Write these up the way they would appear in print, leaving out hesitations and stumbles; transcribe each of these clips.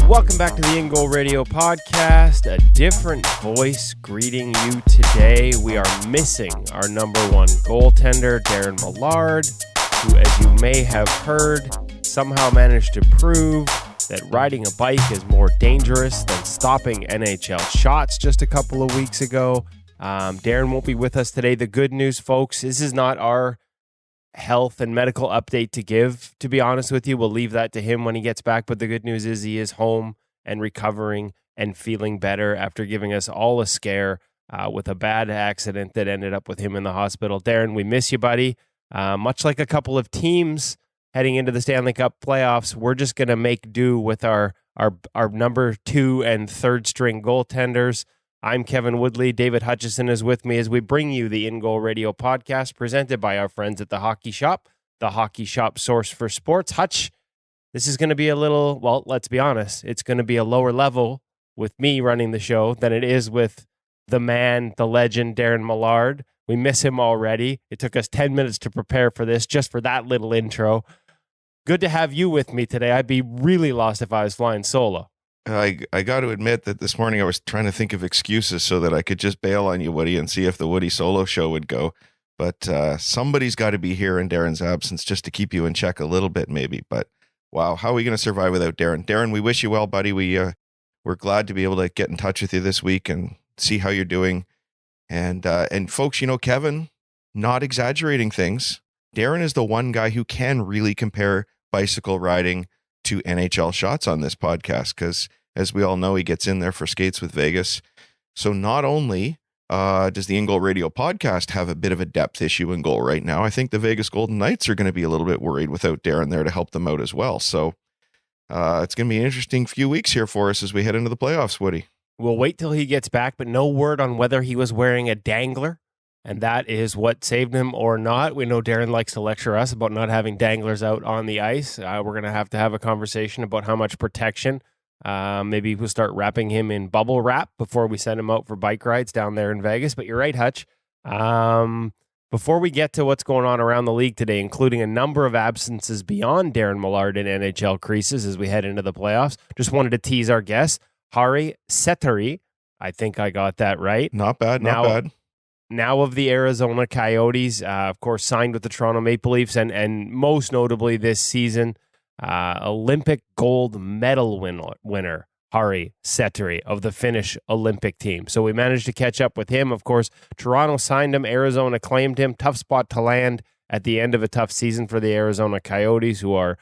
Welcome back to the InGoal Radio podcast. A different voice greeting you today. We are missing our number one goaltender, Darren Millard, who, as you may have heard, somehow managed to prove that riding a bike is more dangerous than stopping NHL shots just a couple of weeks ago. Darren won't be with us today. The good news, folks, this is not our health and medical update to give, to be honest with you. We'll leave that to him when he gets back, but the good news is he is home and recovering and feeling better after giving us all a scare with a bad accident that ended up with him in the hospital. Darren, we miss you, buddy. Much like a couple of teams heading into the Stanley Cup playoffs, we're just going to make do with our number 2 and 3rd string goaltenders. I'm Kevin Woodley. David Hutchison is with me as we bring you the InGoal Radio podcast presented by our friends at the Hockey Shop, the Hockey Shop source for sports. Hutch, this is going to be a little, well, let's be honest, it's going to be a lower level with me running the show than it is with the man, the legend, Darren Millard. We miss him already. It took us 10 minutes to prepare for this, just for that little intro. Good to have you with me today. I'd be really lost if I was flying solo. I got to admit that this morning I was trying to think of excuses so that I could just bail on you, Woody, and see if the Woody solo show would go. But somebody's got to be here in Darren's absence just to keep you in check a little bit, maybe. But wow, how are we going to survive without Darren? Darren, we wish you well, buddy. We're glad to be able to get in touch with you this week and see how you're doing. And folks, you know, Kevin, not exaggerating things, Darren is the one guy who can really compare bicycle riding to NHL shots on this podcast, because as we all know, he gets in there for skates with Vegas. So not only does the InGoal Radio podcast have a bit of a depth issue in goal right now, I think the Vegas Golden Knights are going to be a little bit worried without Darren there to help them out as well. So it's going to be an interesting few weeks here for us as we head into the playoffs, Woody. We'll wait till he gets back, but no word on whether he was wearing a dangler, and that is what saved him or not. We know Darren likes to lecture us about not having danglers out on the ice. We're going to have a conversation about how much protection. Maybe we'll start wrapping him in bubble wrap before we send him out for bike rides down there in Vegas. But you're right, Hutch. Before we get to what's going on around the league today, including a number of absences beyond Darren Millard in NHL creases as we head into the playoffs, just wanted to tease our guest, Harri Säteri. I think I got that right. Not bad. Now of the Arizona Coyotes, of course, signed with the Toronto Maple Leafs, and most notably this season, Olympic gold medal winner, Harri Säteri of the Finnish Olympic team. So we managed to catch up with him. Of course, Toronto signed him, Arizona claimed him. Tough spot to land at the end of a tough season for the Arizona Coyotes, who are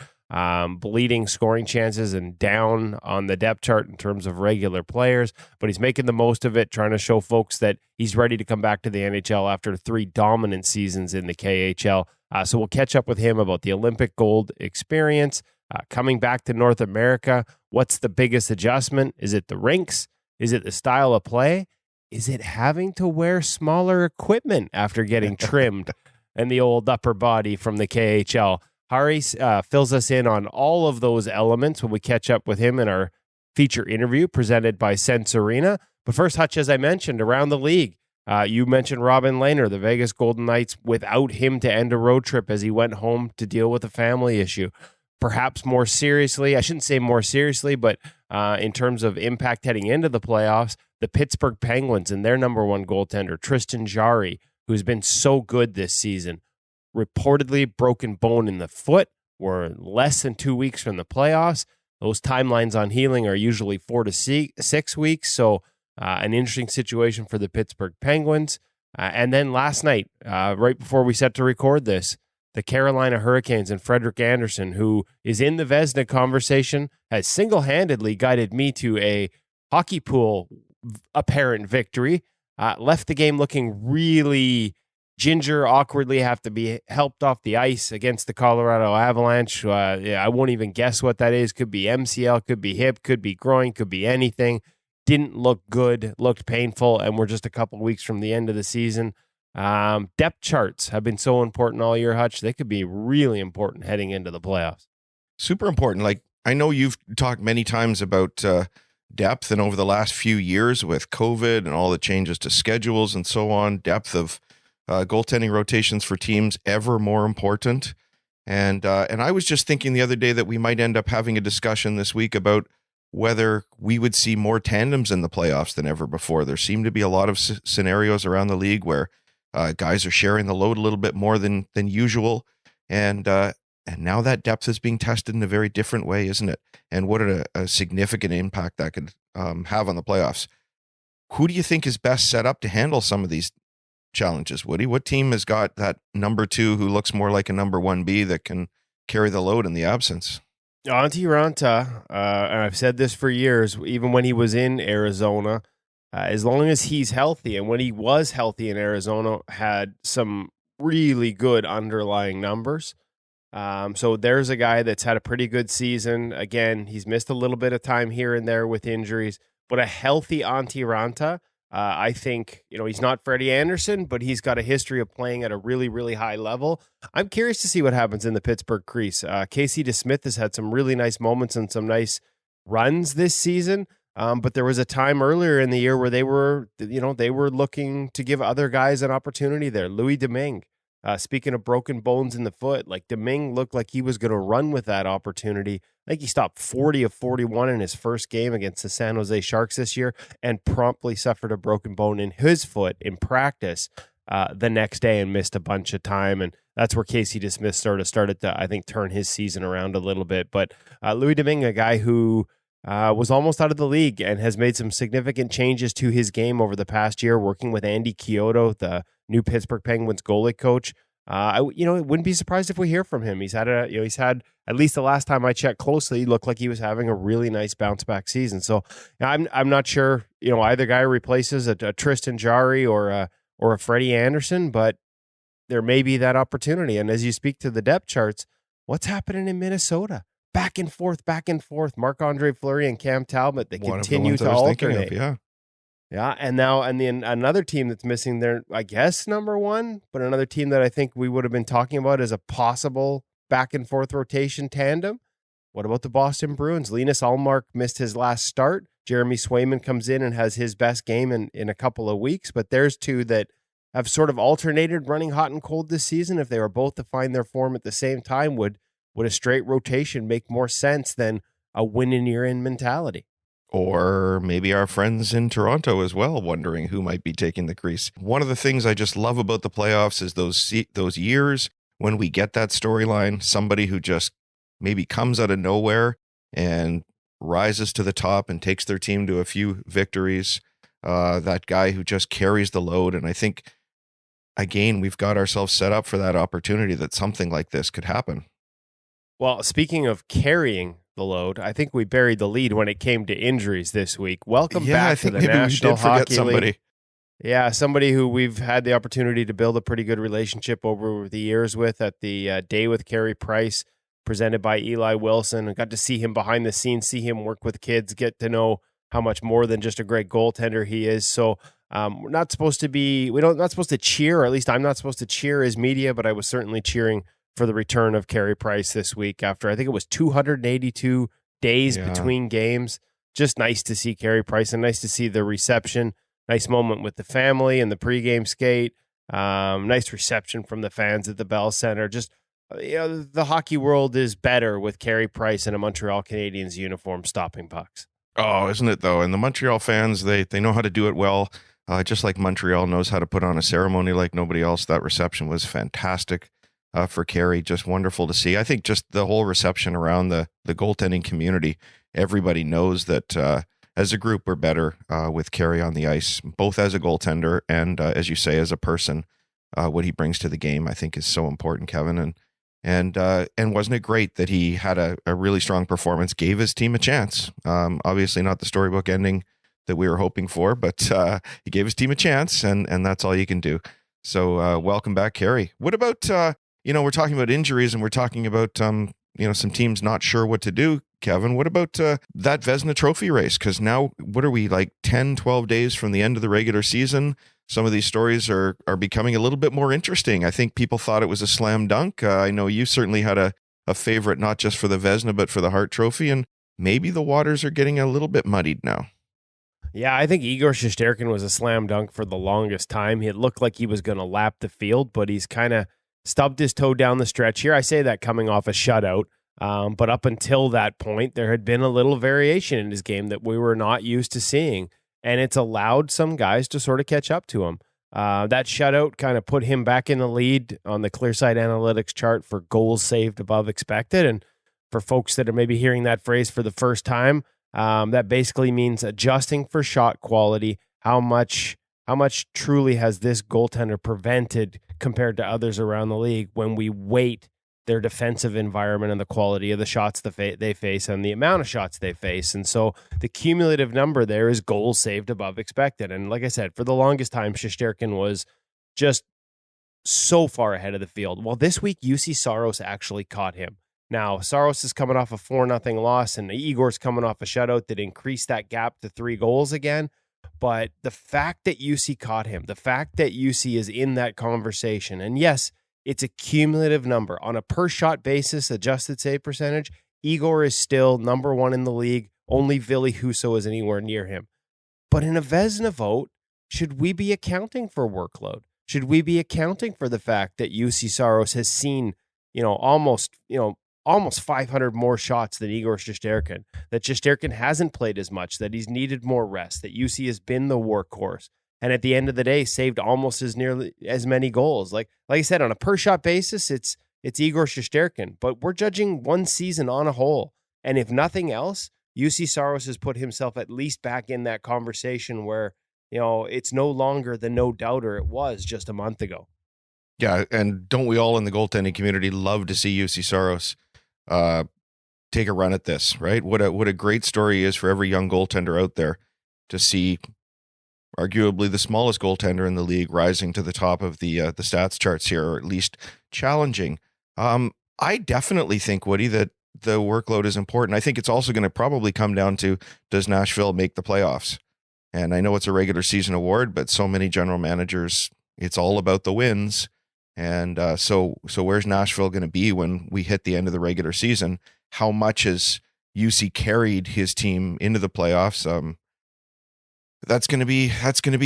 bleeding scoring chances and down on the depth chart in terms of regular players, but he's making the most of it, trying to show folks that he's ready to come back to the NHL after 3 dominant seasons in the KHL. So we'll catch up with him about the Olympic gold experience, coming back to North America. What's the biggest adjustment? Is it the rinks? Is it the style of play? Is it having to wear smaller equipment after getting trimmed and the old upper body from the KHL? Harri fills us in on all of those elements when we catch up with him in our feature interview presented by Sense Arena. But first, Hutch, as I mentioned, around the league, you mentioned Robin Lehner, the Vegas Golden Knights, without him to end a road trip as he went home to deal with a family issue. Perhaps more seriously, I shouldn't say more seriously, but in terms of impact heading into the playoffs, the Pittsburgh Penguins and their number one goaltender, Tristan Jarry, who's been so good this season, reportedly broken bone in the foot. We're less than 2 weeks from the playoffs. Those timelines on healing are usually 4 to 6 weeks. So an interesting situation for the Pittsburgh Penguins. And then last night, right before we set to record this, the Carolina Hurricanes and Frederik Andersen, who is in the Vezina conversation, has single-handedly guided me to a hockey pool apparent victory. Left the game looking really ginger, awkwardly have to be helped off the ice against the Colorado Avalanche. I won't even guess what that is. Could be MCL, could be hip, could be groin, could be anything. Didn't look good, looked painful, and we're just a couple weeks from the end of the season. Depth charts have been so important all year, Hutch. They could be really important heading into the playoffs. Super important. Like, I know you've talked many times about depth, and over the last few years with COVID and all the changes to schedules and so on, depth of goaltending rotations for teams ever more important. And I was just thinking the other day that we might end up having a discussion this week about whether we would see more tandems in the playoffs than ever before. There seem to be a lot of scenarios around the league where guys are sharing the load a little bit more than usual, and now that depth is being tested in a very different way, isn't it? And what a significant impact that could have on the playoffs. Who do you think is best set up to handle some of these challenges, Woody? What team has got that number 2 who looks more like a number 1B that can carry the load in the absence? Antti Ranta, and I've said this for years, even when he was in Arizona, as long as he's healthy, and when he was healthy in Arizona, had some really good underlying numbers. So there's a guy that's had a pretty good season. Again, he's missed a little bit of time here and there with injuries, but a healthy Antti Ranta, I think, he's not Freddie Anderson, but he's got a history of playing at a really, really high level. I'm curious to see what happens in the Pittsburgh crease. Casey DeSmith has had some really nice moments and some nice runs this season. But there was a time earlier in the year where they were looking to give other guys an opportunity there. Louis Domingue, speaking of broken bones in the foot, like Domingue looked like he was going to run with that opportunity. I think he stopped 40 of 41 in his first game against the San Jose Sharks this year and promptly suffered a broken bone in his foot in practice the next day and missed a bunch of time. And that's where Casey DeSmith started to, I think, turn his season around a little bit. But Louis Domingue, a guy who was almost out of the league and has made some significant changes to his game over the past year, working with Andy Chiodo, the new Pittsburgh Penguins goalie coach. I wouldn't be surprised if we hear from him. He's had at least the last time I checked closely, he looked like he was having a really nice bounce back season. So I'm not sure, either guy replaces a Tristan Jarry or a Freddie Anderson, but there may be that opportunity. And as you speak to the depth charts, what's happening in Minnesota? Back and forth. Marc-Andre Fleury and Cam Talbot, they continue to alternate. Yeah, and then another team that's missing their, I guess, number 1, but another team that I think we would have been talking about as a possible back and forth rotation tandem. What about the Boston Bruins? Linus Ullmark missed his last start. Jeremy Swayman comes in and has his best game in a couple of weeks, but there's two that have sort of alternated running hot and cold this season. If they were both to find their form at the same time, would a straight rotation make more sense than a win and you're in mentality? Or maybe our friends in Toronto as well, wondering who might be taking the crease. One of the things I just love about the playoffs is those years when we get that storyline, somebody who just maybe comes out of nowhere and rises to the top and takes their team to a few victories. That guy who just carries the load. And I think, again, we've got ourselves set up for that opportunity that something like this could happen. Well, speaking of carrying the load, I think we buried the lead when it came to injuries this week. Welcome back to the National Hockey League. Yeah, somebody who we've had the opportunity to build a pretty good relationship over the years with at the Day with Carey Price, presented by Eli Wilson. I got to see him behind the scenes, see him work with kids, get to know how much more than just a great goaltender he is. So we're not supposed to cheer, or at least I'm not supposed to cheer as media, but I was certainly cheering for the return of Carey Price this week after, I think it was 282 days between games. Just nice to see Carey Price and nice to see the reception. Nice moment with the family and the pregame skate. Nice reception from the fans at the Bell Center. Just, the hockey world is better with Carey Price in a Montreal Canadiens uniform stopping pucks. Oh, isn't it though? And the Montreal fans, they know how to do it well. Just like Montreal knows how to put on a ceremony like nobody else. That reception was fantastic. For Carey, just wonderful to see. I think just the whole reception around the goaltending community, everybody knows that as a group we're better with Carey on the ice, both as a goaltender and as you say, as a person. What he brings to the game, I think, is so important, Kevin. And wasn't it great that he had a really strong performance, gave his team a chance? Obviously not the storybook ending that we were hoping for, but he gave his team a chance, and that's all you can do. So welcome back, Carey. What about we're talking about injuries and we're talking about, some teams not sure what to do, Kevin. What about that Vezina Trophy race? Because now, what are we, like 10, 12 days from the end of the regular season? Some of these stories are becoming a little bit more interesting. I think people thought it was a slam dunk. I know you certainly had a favorite, not just for the Vezina, but for the Hart Trophy. And maybe the waters are getting a little bit muddied now. Yeah, I think Igor Shesterkin was a slam dunk for the longest time. It looked like he was going to lap the field, but he's kind of stubbed his toe down the stretch here. I say that coming off a shutout But up until that point, there had been a little variation in his game that we were not used to seeing. And it's allowed some guys to sort of catch up to him. That shutout kind of put him back in the lead on the Clearside Analytics chart for goals saved above expected. And for folks that are maybe hearing that phrase for the first time, that basically means adjusting for shot quality. How much truly has this goaltender prevented compared to others around the league when we weight their defensive environment and the quality of the shots they face and the amount of shots they face. And so the cumulative number there is goals saved above expected. And like I said, for the longest time, Shesterkin was just so far ahead of the field. Well, this week, UC Saros actually caught him. Now, Saros is coming off a 4-0 loss, and Igor's coming off a shutout that increased that gap to 3 goals again. But the fact that UC caught him, the fact that UC is in that conversation, and yes, it's a cumulative number. On a per-shot basis, adjusted save percentage, Igor is still number 1 in the league. Only Ville Husso is anywhere near him. But in a Vezina vote, should we be accounting for workload? Should we be accounting for the fact that UC Saros has seen, almost 500 more shots than Igor Shesterkin, that Shesterkin hasn't played as much, that he's needed more rest, that UC has been the workhorse, and at the end of the day, saved almost as many goals. Like I said, on a per shot basis, it's Igor Shesterkin, but we're judging one season on a whole. And if nothing else, UC Saros has put himself at least back in that conversation where, it's no longer the no doubter it was just a month ago. Yeah, and don't we all in the goaltending community love to see UC Saros take a run at this, right? What a great story is for every young goaltender out there to see arguably the smallest goaltender in the league rising to the top of the stats charts here, or at least challenging. I definitely think, Woody, that the workload is important. I think it's also going to probably come down to, does Nashville make the playoffs? And I know it's a regular season award, but so many general managers, it's all about the wins. And so where's Nashville going to be when we hit the end of the regular season? How much has UC carried his team into the playoffs? That's going to be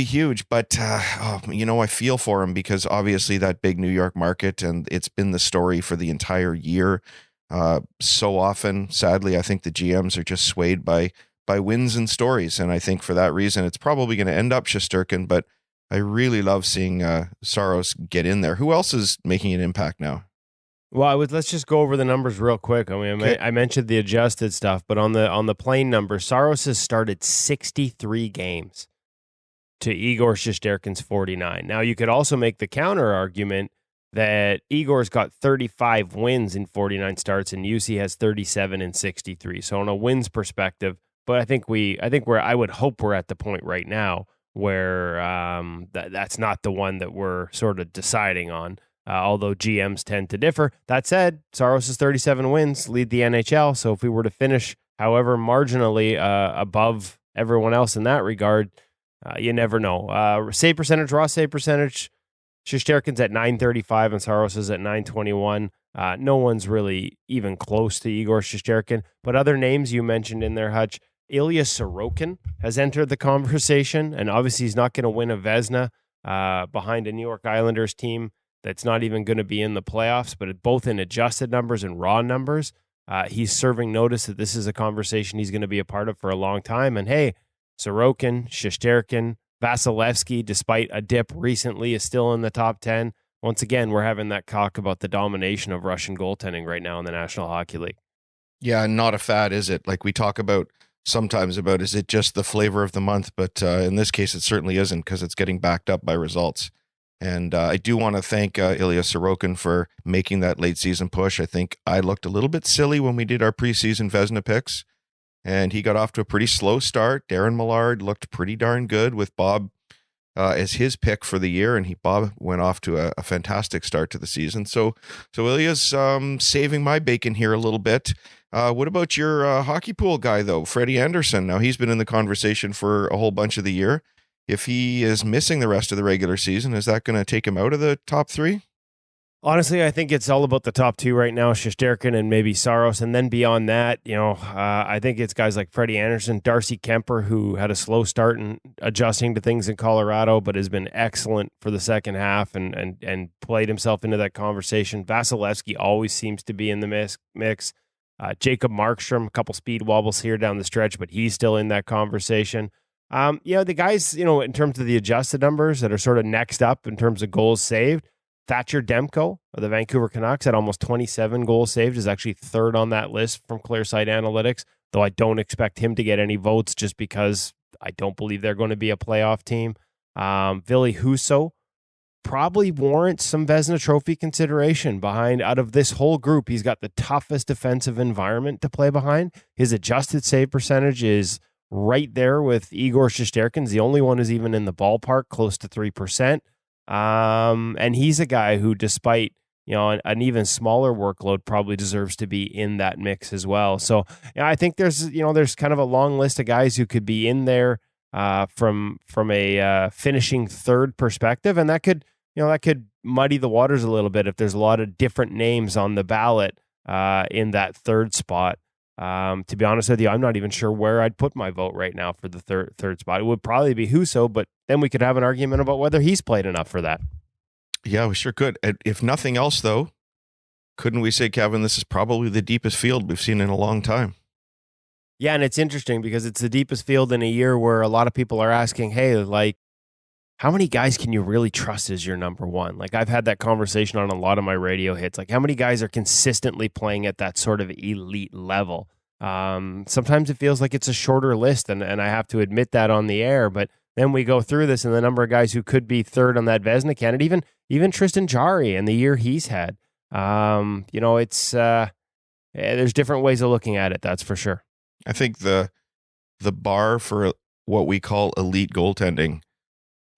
huge. But I feel for him, because obviously that big New York market, and it's been the story for the entire year. So often, sadly, I think the GMs are just swayed by wins and stories, and I think for that reason, it's probably going to end up Shesterkin. But I really love seeing Saros get in there. Who else is making an impact now? Well, let's just go over the numbers real quick. I mean, okay. I mentioned the adjusted stuff, but on the plain numbers, Saros has started 63 games to Igor Shesterkin's 49. Now, you could also make the counter argument that Igor's got 35 wins in 49 starts, and UC has 37 in 63. So, on a wins perspective, but I think I would hope we're at the point right now where that's not the one that we're sort of deciding on. Although GMs tend to differ. That said, Saros' 37 wins lead the NHL. So if we were to finish, however, marginally above everyone else in that regard, you never know. Save percentage, raw save percentage, Shesterkin's at .935 and Saros is at .921. No one's really even close to Igor Shesterkin. But other names you mentioned in there, Hutch, Ilya Sorokin has entered the conversation, and obviously he's not going to win a Vezina behind a New York Islanders team that's not even going to be in the playoffs, but both in adjusted numbers and raw numbers, he's serving notice that this is a conversation he's going to be a part of for a long time. And hey, Sorokin, Shesterkin, Vasilevsky, despite a dip recently, is still in the top 10. Once again, we're having that talk about the domination of Russian goaltending right now in the National Hockey League. Yeah, not a fad, is it? Like we talk about sometimes about, is it just the flavor of the month? But in this case, it certainly isn't, because it's getting backed up by results. And I do want to thank Ilya Sorokin for making that late season push. I think I looked a little bit silly when we did our preseason Vezina picks, and he got off to a pretty slow start. Darren Millard looked pretty darn good with Bob as his pick for the year, and Bob went off to a fantastic start to the season. So Ilya's saving my bacon here a little bit. What about your hockey pool guy, though, Freddie Anderson? Now, he's been in the conversation for a whole bunch of the year. If he is missing the rest of the regular season, is that going to take him out of the top 3? Honestly, I think it's all about the top 2 right now, Shesterkin and maybe Saros. And then beyond that, I think it's guys like Freddie Anderson, Darcy Kemper, who had a slow start in adjusting to things in Colorado, but has been excellent for the second half and played himself into that conversation. Vasilevsky always seems to be in the mix. Jacob Markstrom, a couple speed wobbles here down the stretch, but he's still in that conversation. The guys, in terms of the adjusted numbers that are sort of next up in terms of goals saved, Thatcher Demko of the Vancouver Canucks at almost 27 goals saved is actually third on that list from ClearSight Analytics, though I don't expect him to get any votes just because I don't believe they're going to be a playoff team. Ville Husso probably warrants some Vezina Trophy consideration out of this whole group. He's got the toughest defensive environment to play behind. His adjusted save percentage is right there with Igor Shesterkin's, the only one who's even in the ballpark, close to 3%. And he's a guy who, despite an even smaller workload, probably deserves to be in that mix as well. So I think there's kind of a long list of guys who could be in there from a finishing third perspective, and that could muddy the waters a little bit if there's a lot of different names on the ballot in that third spot. To be honest with you, I'm not even sure where I'd put my vote right now for the third spot. It would probably be Husso, but then we could have an argument about whether he's played enough for that. Yeah, we sure could. If nothing else, though, couldn't we say, Kevin, this is probably the deepest field we've seen in a long time? Yeah, and it's interesting because it's the deepest field in a year where a lot of people are asking, hey, like, how many guys can you really trust as your number one? Like, I've had that conversation on a lot of my radio hits. Like, how many guys are consistently playing at that sort of elite level? Sometimes it feels like it's a shorter list, and I have to admit that on the air. But then we go through this, and the number of guys who could be third on that Vezina candidate, even Tristan Jarry and the year he's had. It's there's different ways of looking at it. That's for sure. I think the bar for what we call elite goaltending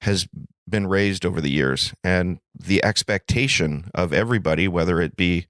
has been raised over the years, and the expectation of everybody, whether it be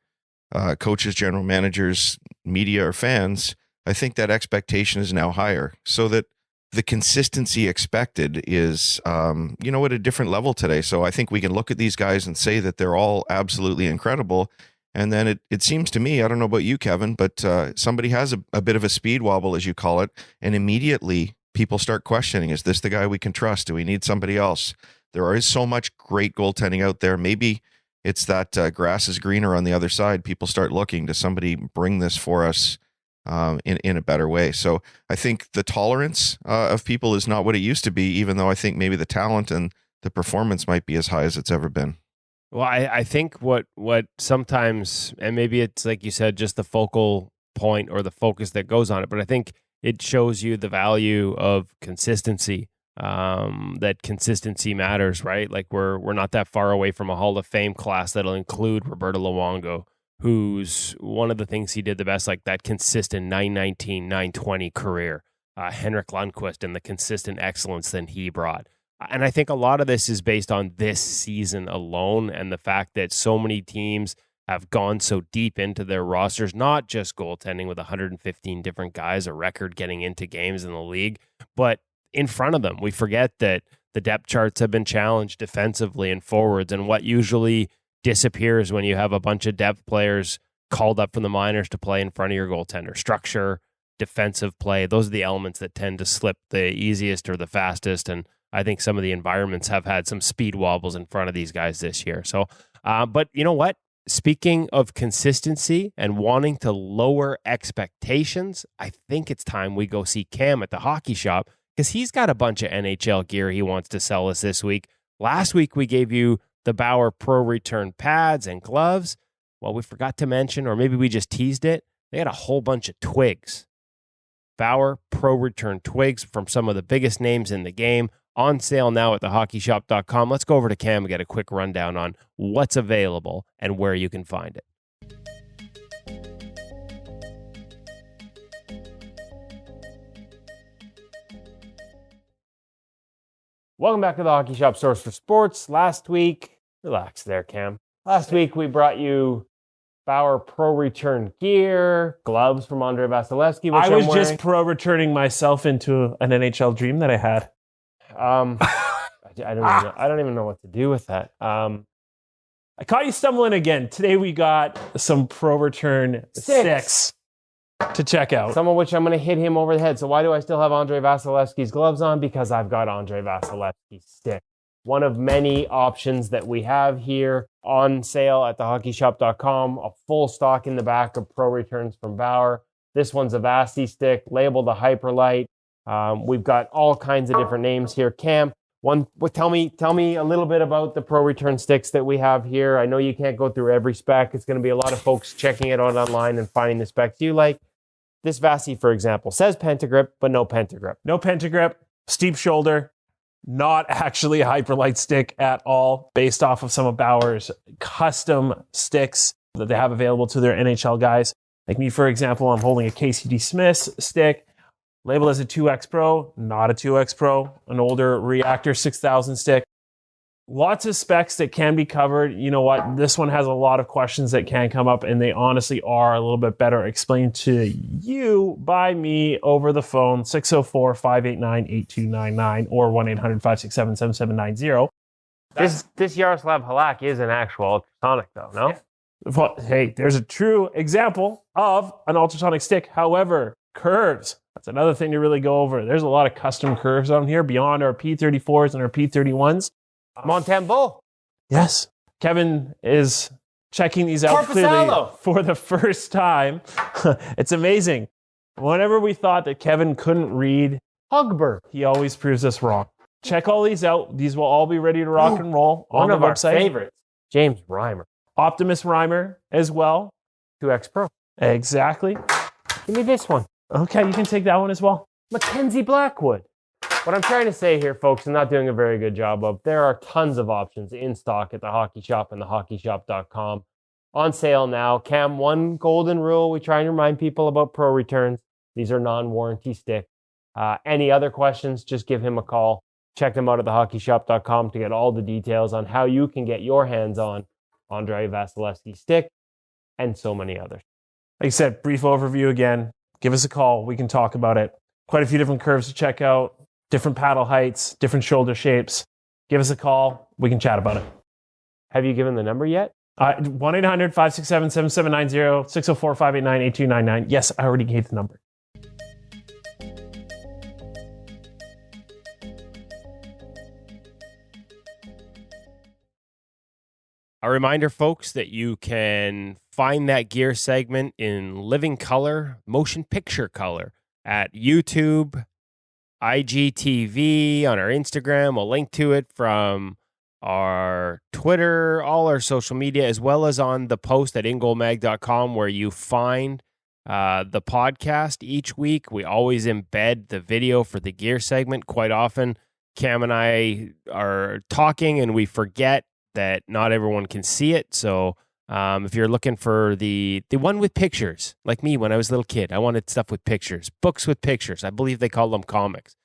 coaches, general managers, media, or fans, I think that expectation is now higher, so that the consistency expected is, at a different level today. So I think we can look at these guys and say that they're all absolutely incredible. And then it seems to me, I don't know about you, Kevin, but somebody has a bit of a speed wobble, as you call it, and immediately people start questioning, is this the guy we can trust? Do we need somebody else? There is so much great goaltending out there. Maybe it's that grass is greener on the other side. People start looking to somebody bring this for us in a better way. So I think the tolerance of people is not what it used to be, even though I think maybe the talent and the performance might be as high as it's ever been. Well, I think what sometimes, and maybe it's like you said, just the focal point or the focus that goes on it, but I think it shows you the value of consistency, that consistency matters, right? Like we're not that far away from a Hall of Fame class that'll include Roberto Luongo, who's one of the things he did the best, like that consistent 919, 920 career. Henrik Lundqvist and the consistent excellence that he brought. And I think a lot of this is based on this season alone and the fact that so many teams have gone so deep into their rosters, not just goaltending with 115 different guys, a record getting into games in the league, but in front of them. We forget that the depth charts have been challenged defensively and forwards, and what usually disappears when you have a bunch of depth players called up from the minors to play in front of your goaltender. Structure, defensive play, those are the elements that tend to slip the easiest or the fastest, and I think some of the environments have had some speed wobbles in front of these guys this year. So, but you know what? Speaking of consistency and wanting to lower expectations, I think it's time we go see Cam at the hockey shop because he's got a bunch of NHL gear he wants to sell us this week. Last week, we gave you the Bauer Pro Return pads and gloves. Well, we forgot to mention, or maybe we just teased it, they had a whole bunch of twigs. Bauer Pro Return twigs from some of the biggest names in the game. On sale now at thehockeyshop.com. Let's go over to Cam and get a quick rundown on what's available and where you can find it. Welcome back to the Hockey Shop Source for Sports. Last week, relax there, Cam. Last week, we brought you Bauer Pro Return gear, gloves from Andrei Vasilevsky, which I was just pro returning myself into an NHL dream that I had. I don't even know what to do with that. I caught you stumbling again. Today we got some Pro Return 6 to check out. Some of which I'm going to hit him over the head. So why do I still have Andrei Vasilevsky's gloves on? Because I've got Andrei Vasilevsky's stick. one of many options that we have here on sale at thehockeyshop.com. A full stock in the back of Pro Returns from Bauer. This one's a Vasti stick, labeled a Hyperlight. We've got all kinds of different names here. Cam, tell me a little bit about the Pro Return sticks that we have here. I know you can't go through every spec. It's going to be a lot of folks checking it out online and finding the specs you like. This Vasti, for example, says Pentagrip, but no Pentagrip. No Pentagrip, steep shoulder, not actually a Hyperlight stick at all, based off of some of Bauer's custom sticks that they have available to their NHL guys. Like me, for example, I'm holding a KCD Smith stick, labeled as a 2X Pro, not a 2X Pro, an older Reactor 6000 stick. Lots of specs that can be covered. You know what? This one has a lot of questions that can come up, and they honestly are a little bit better explained to you by me over the phone, 604-589-8299 or 1-800-567-7790. This Yaroslav Halak is an actual ultrasonic, though, no? Yeah. Well, hey, there's a true example of an ultrasonic stick. However, curves. That's another thing to really go over. There's a lot of custom curves on here beyond our P34s and our P31s. Montembeau. Yes. Kevin is checking these out clearly for the first time. It's amazing. Whenever we thought that Kevin couldn't read Hogberg, he always proves us wrong. Check all these out. These will all be ready to rock and roll on the website. One of our favorites, James Reimer. Optimus Reimer as well. 2X Pro. Exactly. Give me this one. Okay, you can take that one as well. Mackenzie Blackwood. What I'm trying to say here, folks, I'm not doing a very good job of, there are tons of options in stock at the Hockey Shop and thehockeyshop.com. On sale now. Cam, one golden rule we try and remind people about Pro Returns. These are non-warranty sticks. Any other questions, just give him a call. Check them out at thehockeyshop.com to get all the details on how you can get your hands on Andrei Vasilevsky stick and so many others. Like I said, brief overview again. Give us a call. We can talk about it. Quite a few different curves to check out, different paddle heights, different shoulder shapes. Give us a call. We can chat about it. Have you given the number yet? 1-800-567-7790, 604-589-8299. Yes, I already gave the number. A reminder, folks, that you can find that gear segment in living color, motion picture color at YouTube, IGTV, on our Instagram. We'll link to it from our Twitter, all our social media, as well as on the post at ingoalmag.com where you find the podcast each week. We always embed the video for the gear segment. Quite often, Cam and I are talking and we forget that not everyone can see it. So if you're looking for the one with pictures, like me when I was a little kid, I wanted stuff with pictures, books with pictures. I believe they call them comics.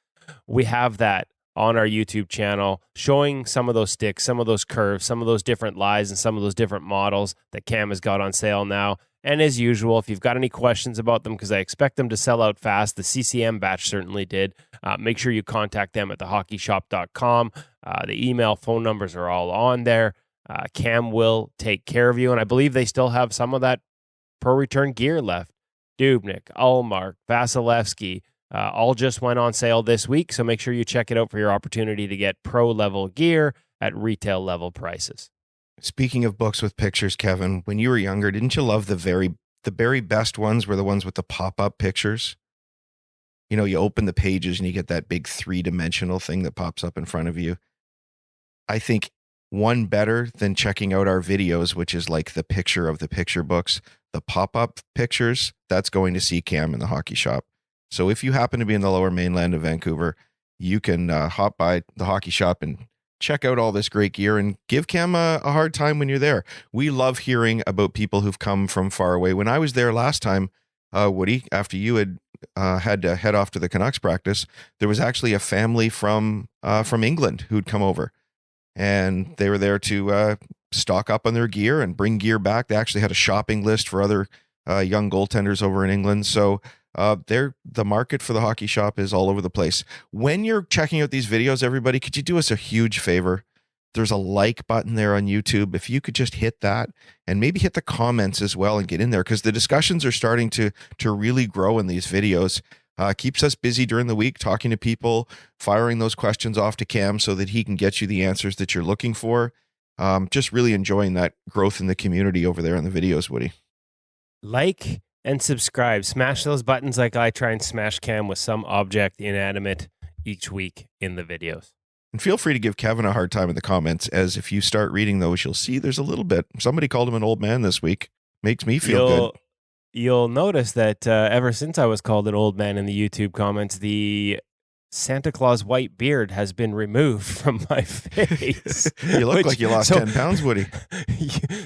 We have that on our YouTube channel, showing some of those sticks, some of those curves, some of those different lies, and some of those different models that Cam has got on sale now. And as usual, if you've got any questions about them, because I expect them to sell out fast, the CCM batch certainly did, make sure you contact them at thehockeyshop.com. The email, phone numbers are all on there. Cam will take care of you. And I believe they still have some of that Pro Return gear left. Dubnyk, Ullmark, Vasilevsky, all just went on sale this week. So make sure you check it out for your opportunity to get pro level gear at retail level prices. Speaking of books with pictures, Kevin, when you were younger, didn't you love the very best ones were the ones with the pop-up pictures? You know, you open the pages and you get that big 3-dimensional thing that pops up in front of you. I think one better than checking out our videos, which is like the picture of the picture books, the pop-up pictures, that's going to see Cam in the Hockey Shop. So if you happen to be in the lower mainland of Vancouver, you can hop by the Hockey Shop and check out all this great gear and give Cam a hard time when you're there. We love hearing about people who've come from far away. When I was there last time, Woody, after you had to head off to the Canucks practice, there was actually a family from England who'd come over, and they were there to stock up on their gear and bring gear back. They actually had a shopping list for other young goaltenders over in England. So the market for the Hockey Shop is all over the place. When you're checking out these videos, everybody, could you do us a huge favor? There's a like button there on YouTube. If you could just hit that and maybe hit the comments as well and get in there, because the discussions are starting to really grow in these videos. keeps us busy during the week, talking to people, firing those questions off to Cam so that he can get you the answers that you're looking for. Just really enjoying that growth in the community over there in the videos, Woody. Like and subscribe. Smash those buttons like I try and smash Cam with some object inanimate each week in the videos. And feel free to give Kevin a hard time in the comments, as if you start reading those, you'll see there's a little bit. Somebody called him an old man this week. Makes me feel good. You'll notice that ever since I was called an old man in the YouTube comments, the Santa Claus white beard has been removed from my face. You look like you lost 10 pounds, Woody.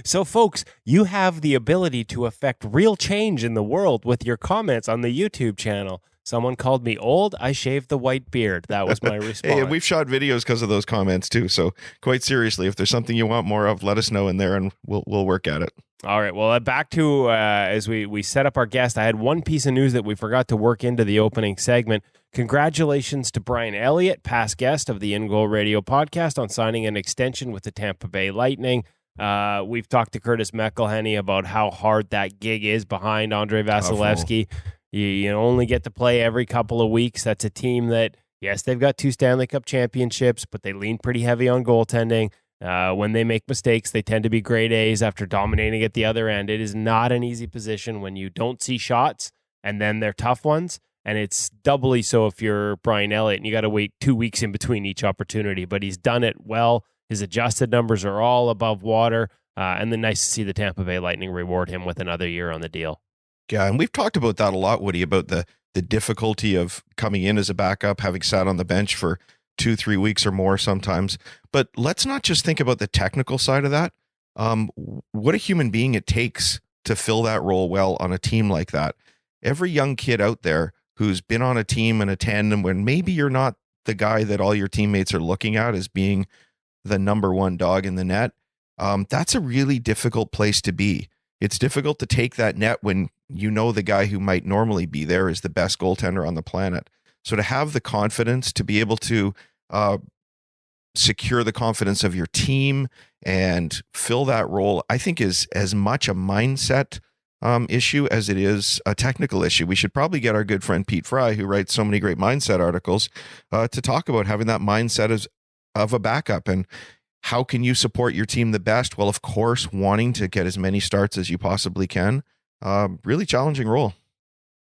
So, folks, you have the ability to affect real change in the world with your comments on the YouTube channel. Someone called me old. I shaved the white beard. That was my response. Hey, and we've shot videos because of those comments too. So quite seriously, if there's something you want more of, let us know in there and we'll work at it. All right. Well, back to as we set up our guest, I had one piece of news that we forgot to work into the opening segment. Congratulations to Brian Elliott, past guest of the InGoal Radio podcast, on signing an extension with the Tampa Bay Lightning. We've talked to Curtis McElhenney about how hard that gig is behind Andrei Vasilevsky. You only get to play every couple of weeks. That's a team that, yes, they've got 2 Stanley Cup championships, but they lean pretty heavy on goaltending. When they make mistakes, they tend to be grade A's after dominating at the other end. It is not an easy position when you don't see shots and then they're tough ones. And it's doubly so if you're Brian Elliott and you got to wait 2 weeks in between each opportunity. But he's done it well. His adjusted numbers are all above water. And then nice to see the Tampa Bay Lightning reward him with another year on the deal. Yeah, and we've talked about that a lot, Woody, about the difficulty of coming in as a backup, having sat on the bench for 2-3 weeks or more sometimes. But let's not just think about the technical side of that. What a human being it takes to fill that role well on a team like that. Every young kid out there who's been on a team in a tandem when maybe you're not the guy that all your teammates are looking at as being the number one dog in the net, that's a really difficult place to be. It's difficult to take that net when you know the guy who might normally be there is the best goaltender on the planet. So to have the confidence to be able to secure the confidence of your team and fill that role, I think is as much a mindset issue as it is a technical issue. We should probably get our good friend Pete Fry, who writes so many great mindset articles, to talk about having that mindset of a backup and how can you support your team the best? Well, of course, wanting to get as many starts as you possibly can. Really challenging role.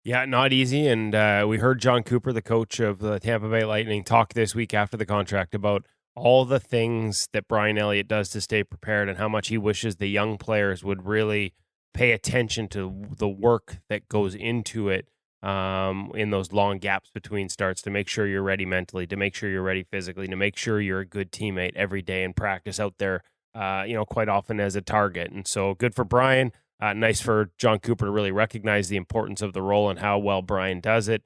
Yeah, not easy. And we heard John Cooper, the coach of the Tampa Bay Lightning, talk this week after the contract about all the things that Brian Elliott does to stay prepared and how much he wishes the young players would really pay attention to the work that goes into it in those long gaps between starts to make sure you're ready mentally, to make sure you're ready physically, to make sure you're a good teammate every day and practice out there, quite often as a target. And so good for Brian. Nice for John Cooper to really recognize the importance of the role and how well Brian does it.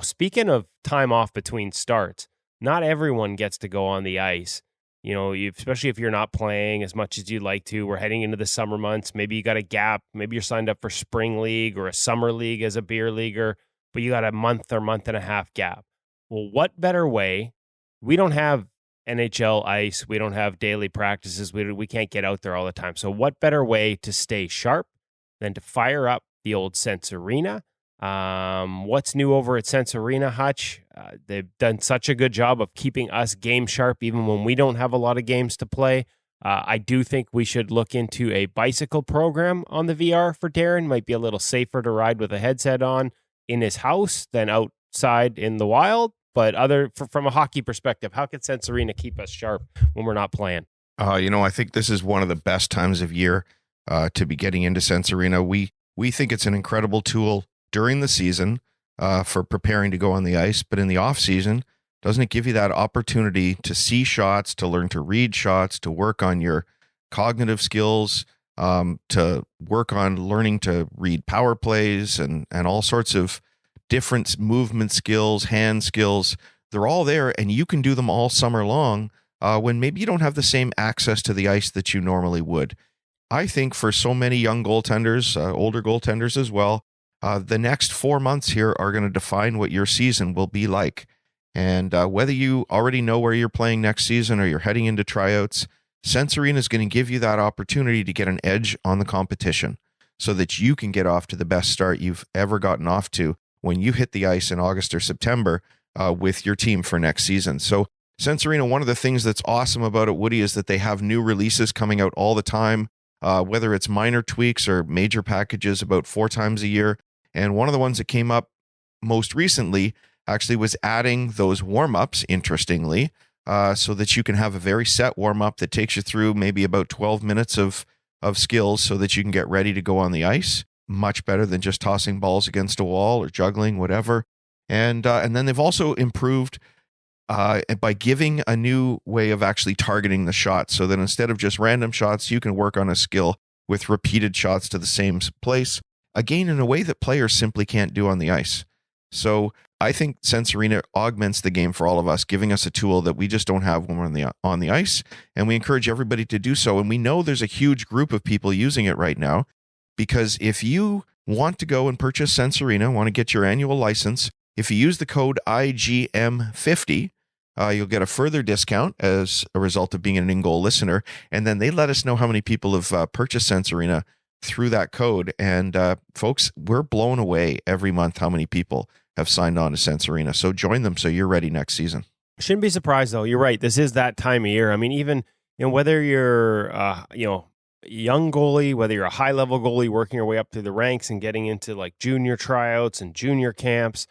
Speaking of time off between starts, not everyone gets to go on the ice. Especially if you're not playing as much as you'd like to. We're heading into the summer months. Maybe you got a gap. Maybe you're signed up for spring league or a summer league as a beer leaguer, but you got a month or month and a half gap. Well, what better way? We don't have NHL ice. We don't have daily practices. We can't get out there all the time. So what better way to stay sharp than to fire up the old Sense Arena? What's new over at Sense Arena, Hutch? They've done such a good job of keeping us game sharp even when we don't have a lot of games to play. I do think we should look into a bicycle program on the VR for Darren. Might be a little safer to ride with a headset on in his house than outside in the wild. But from a hockey perspective, how can Sense Arena keep us sharp when we're not playing? I think this is one of the best times of year to be getting into Sense Arena. We think it's an incredible tool during the season for preparing to go on the ice, but in the off season, doesn't it give you that opportunity to see shots, to learn to read shots, to work on your cognitive skills, to work on learning to read power plays and all sorts of different movement skills, hand skills? They're all there, and you can do them all summer long when maybe you don't have the same access to the ice that you normally would. I think for so many young goaltenders, older goaltenders as well, the next 4 months here are going to define what your season will be like. And whether you already know where you're playing next season or you're heading into tryouts, Sense Arena is going to give you that opportunity to get an edge on the competition so that you can get off to the best start you've ever gotten off to when you hit the ice in August or September with your team for next season. So Säteri, one of the things that's awesome about it, Woody, is that they have new releases coming out all the time, whether it's minor tweaks or major packages about 4 times a year. And one of the ones that came up most recently actually was adding those warm-ups, interestingly, so that you can have a very set warm-up that takes you through maybe about 12 minutes of skills so that you can get ready to go on the ice. Much better than just tossing balls against a wall or juggling, whatever. And then they've also improved by giving a new way of actually targeting the shots, so that instead of just random shots, you can work on a skill with repeated shots to the same place, again, in a way that players simply can't do on the ice. So I think Säteri augments the game for all of us, giving us a tool that we just don't have when we're on the ice, and we encourage everybody to do so. And we know there's a huge group of people using it right now, because if you want to go and purchase Säteri, want to get your annual license, if you use the code IGM50, you'll get a further discount as a result of being an InGoal listener. And then they let us know how many people have purchased Säteri through that code. And folks, we're blown away every month how many people have signed on to Säteri. So join them so you're ready next season. Shouldn't be surprised, though. You're right. This is that time of year. I mean, even whether you're young goalie, whether you're a high-level goalie working your way up through the ranks and getting into like junior tryouts and junior camps,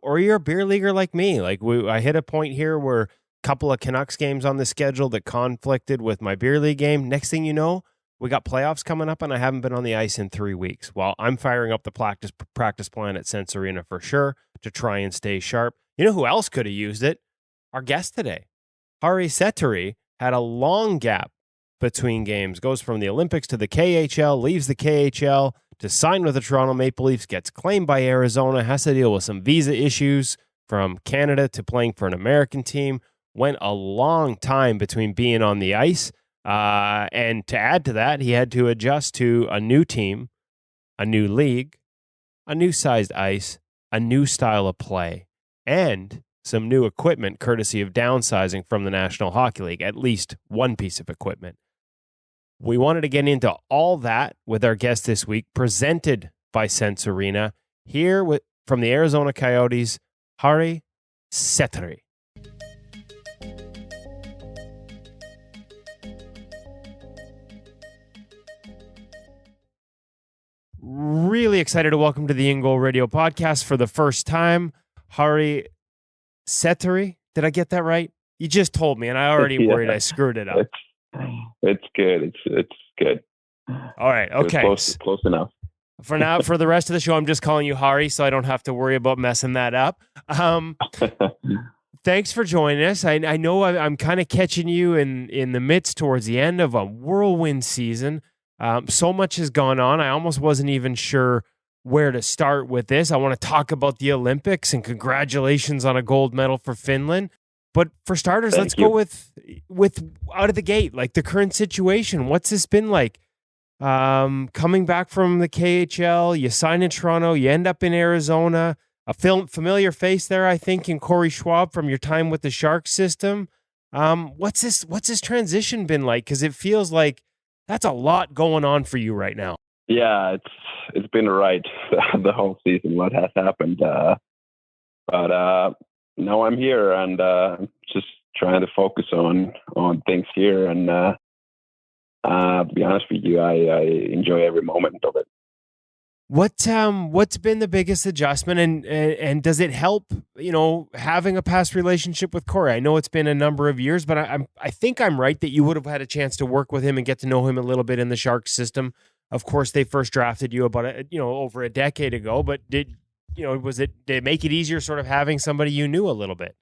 or you're a beer leaguer like me. Like I hit a point here where a couple of Canucks games on the schedule that conflicted with my beer league game. Next thing you know, we got playoffs coming up, and I haven't been on the ice in 3 weeks. Well, I'm firing up the practice plan at Säteri for sure to try and stay sharp. You know who else could have used it? Our guest today, Harri Säteri, had a long gap between games, goes from the Olympics to the KHL, leaves the KHL to sign with the Toronto Maple Leafs, gets claimed by Arizona, has to deal with some visa issues from Canada to playing for an American team, went a long time between being on the ice. And to add to that, he had to adjust to a new team, a new league, a new sized ice, a new style of play, and some new equipment courtesy of downsizing from the National Hockey League, at least one piece of equipment. We wanted to get into all that with our guest this week, presented by Säteri, here from the Arizona Coyotes, Harri Säteri. Really excited to welcome to the InGoal Radio podcast for the first time, Harri Säteri. Did I get that right? You just told me, and I already worried I screwed it up. It's good. It's good. All right. Okay. Close enough. For now, for the rest of the show, I'm just calling you Harri, so I don't have to worry about messing that up. Thanks for joining us. I know I'm kind of catching you in the midst towards the end of a whirlwind season. So much has gone on. I almost wasn't even sure where to start with this. I want to talk about the Olympics, and congratulations on a gold medal for Finland. But for starters, let's go with out of the gate, like the current situation. What's this been like? Coming back from the KHL, you sign in Toronto, you end up in Arizona. A familiar face there, I think, in Corey Schwab from your time with the Sharks system. What's this transition been like? Because it feels like that's a lot going on for you right now. Yeah, it's been right the whole season. What has happened, but now I'm here and just trying to focus on things here. And to be honest with you, I enjoy every moment of it. What's been the biggest adjustment, and does it help, having a past relationship with Corey? I know it's been a number of years, but I think I'm right that you would have had a chance to work with him and get to know him a little bit in the Sharks system. Of course, they first drafted you about over a decade ago, but did it make it easier sort of having somebody you knew a little bit?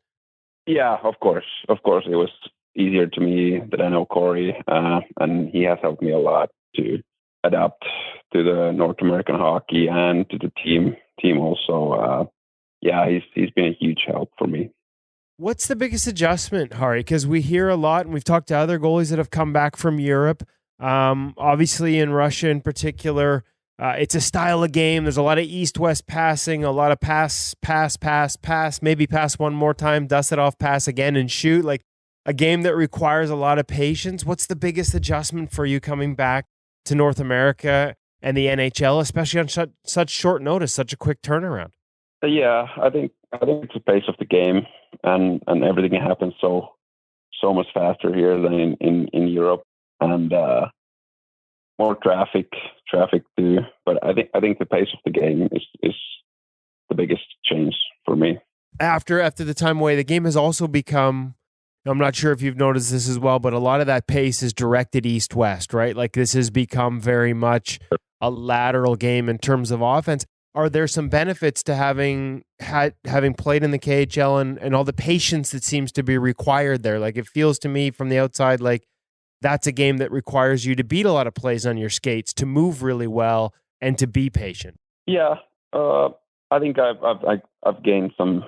Yeah, of course. It was easier to me that I know Corey, and he has helped me a lot to adapt to the North American hockey and to the team also. He's been a huge help for me. What's the biggest adjustment, Harri? Because we hear a lot, and we've talked to other goalies that have come back from Europe. Obviously in Russia in particular, it's a style of game. There's a lot of east-west passing, a lot of pass, maybe pass one more time, dust it off, pass again, and shoot. Like a game that requires a lot of patience. What's the biggest adjustment for you coming back to North America and the NHL, especially on such short notice, such a quick turnaround? Yeah, I think it's the pace of the game, and everything happens so much faster here than in Europe, and more traffic too. But I think the pace of the game is the biggest change for me. After the time away, the game has also become, I'm not sure if you've noticed this as well, but a lot of that pace is directed east-west, right? Like this has become very much a lateral game in terms of offense. Are there some benefits to having played in the KHL and all the patience that seems to be required there? Like it feels to me from the outside like that's a game that requires you to beat a lot of plays on your skates, to move really well, and to be patient. Yeah, I think I've gained some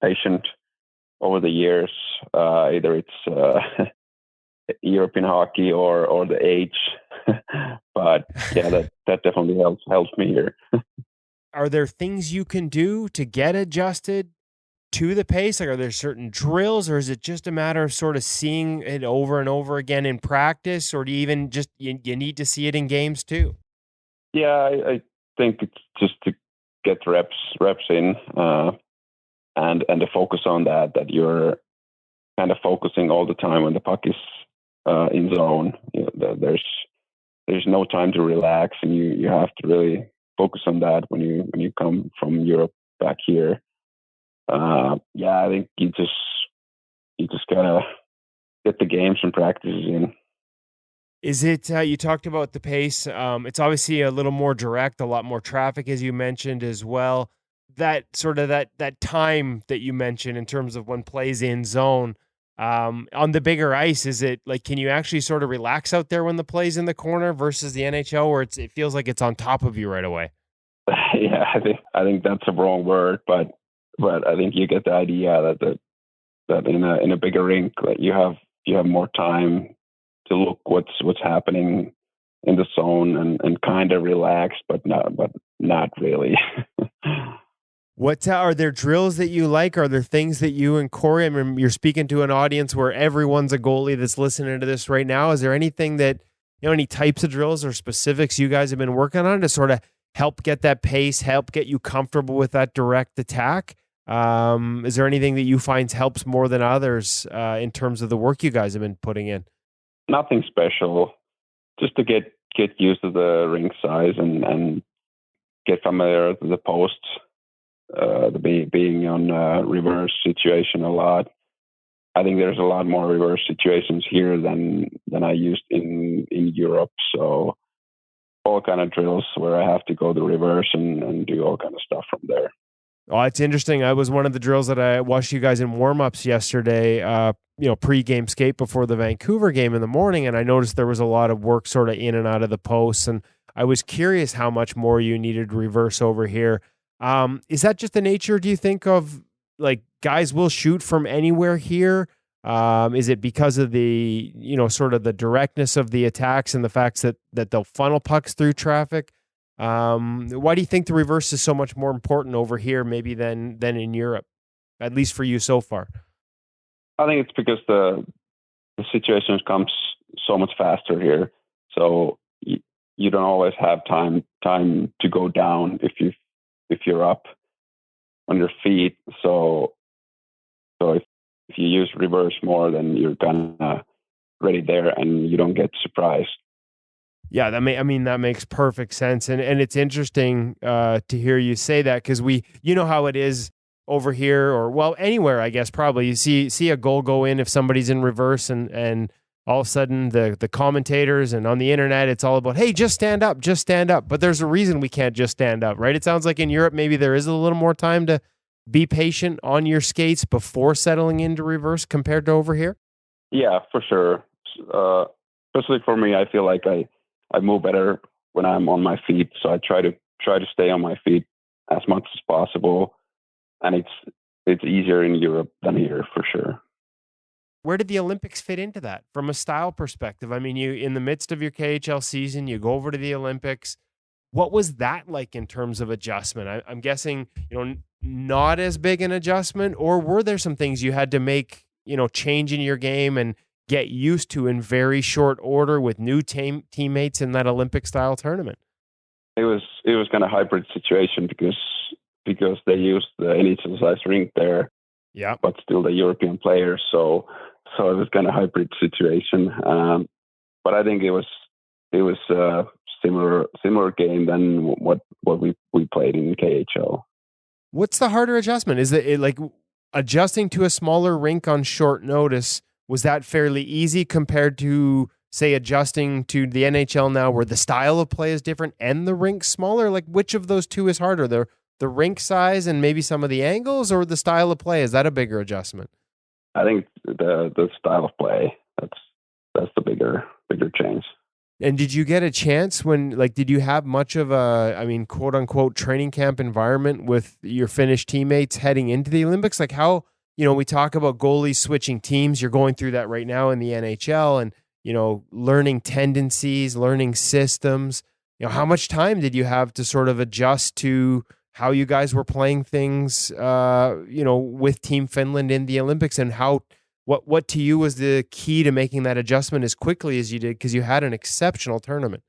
patience over the years. Either it's European hockey or the age, but yeah, that definitely helps me here. Are there things you can do to get adjusted to the pace? Like, are there certain drills, or is it just a matter of sort of seeing it over and over again in practice, or do you even just you need to see it in games too? Yeah, I think it's just to get reps in, and to focus on that you're kind of focusing all the time when the puck is in zone. You know, there's no time to relax, and you have to really focus on that when you come from Europe back here. Yeah, I think you just gotta get the games and practices in. Is it, you talked about the pace. It's obviously a little more direct, a lot more traffic, as you mentioned as well. That sort of that time that you mentioned in terms of when plays in zone, on the bigger ice, is it like, can you actually sort of relax out there when the play's in the corner versus the NHL where it feels like it's on top of you right away? Yeah, I think that's a wrong word, but I think you get the idea that in a bigger rink, like you have more time to look what's happening in the zone and kind of relax, but not really. What are there drills that you like? Are there things that you and Corey, I mean, you're speaking to an audience where everyone's a goalie that's listening to this right now. Is there anything that, any types of drills or specifics you guys have been working on to sort of help get that pace, help get you comfortable with that direct attack? Is there anything that you find helps more than others in terms of the work you guys have been putting in? Nothing special, just to get used to the rink size and get familiar with the posts. Being on reverse situation a lot. I think there's a lot more reverse situations here than I used in Europe. So all kind of drills where I have to go the reverse and do all kind of stuff from there. Oh, it's interesting. I was one of the drills that I watched you guys in warm-ups yesterday, pre-game skate before the Vancouver game in the morning, and I noticed there was a lot of work sort of in and out of the posts, and I was curious how much more you needed to reverse over here. Is that just the nature, do you think, of like guys will shoot from anywhere here? Is it because of the, sort of the directness of the attacks and the facts that they'll funnel pucks through traffic? Why do you think the reverse is so much more important over here maybe than in Europe, at least for you so far? I think it's because the situation comes so much faster here. So you don't always have time to go down if you're up on your feet. So if you use reverse more, then you're kind of ready there and you don't get surprised. Yeah, that makes perfect sense, and it's interesting to hear you say that, because how it is over here, or well, anywhere, I guess. Probably you see a goal go in if somebody's in reverse, and all of a sudden the commentators and on the internet, it's all about, hey, just stand up. But there's a reason we can't just stand up, right? It sounds like in Europe maybe there is a little more time to be patient on your skates before settling into reverse compared to over here. Yeah, for sure. Especially for me, I feel like I move better when I'm on my feet. So I try to stay on my feet as much as possible. And it's easier in Europe than here, for sure. Where did the Olympics fit into that from a style perspective? I mean, you, in the midst of your KHL season, you go over to the Olympics. What was that like in terms of adjustment? I'm guessing, not as big an adjustment, or were there some things you had to make, change in your game and get used to in very short order with new teammates in that Olympic style tournament? It was kind of hybrid situation because because they used the NHL size rink there, Yeah. but still the European players. So it was kind of hybrid situation. But I think it was a similar game than what we played in KHL. What's the harder adjustment? Is it like adjusting to a smaller rink on short notice? Was that fairly easy compared to, say, adjusting to the NHL now, where the style of play is different and the rink smaller? Like, which of those two is harder? The rink size and maybe some of the angles, or the style of play? Is that a bigger adjustment? I think the style of play, that's the bigger change. And did you get a chance did you have much of a, I mean, quote unquote, training camp environment with your Finnish teammates heading into the Olympics? Like, how, we talk about goalies switching teams. You're going through that right now in the NHL, and, learning tendencies, learning systems. How much time did you have to sort of adjust to how you guys were playing things, with Team Finland in the Olympics, and what to you was the key to making that adjustment as quickly as you did, because you had an exceptional tournament?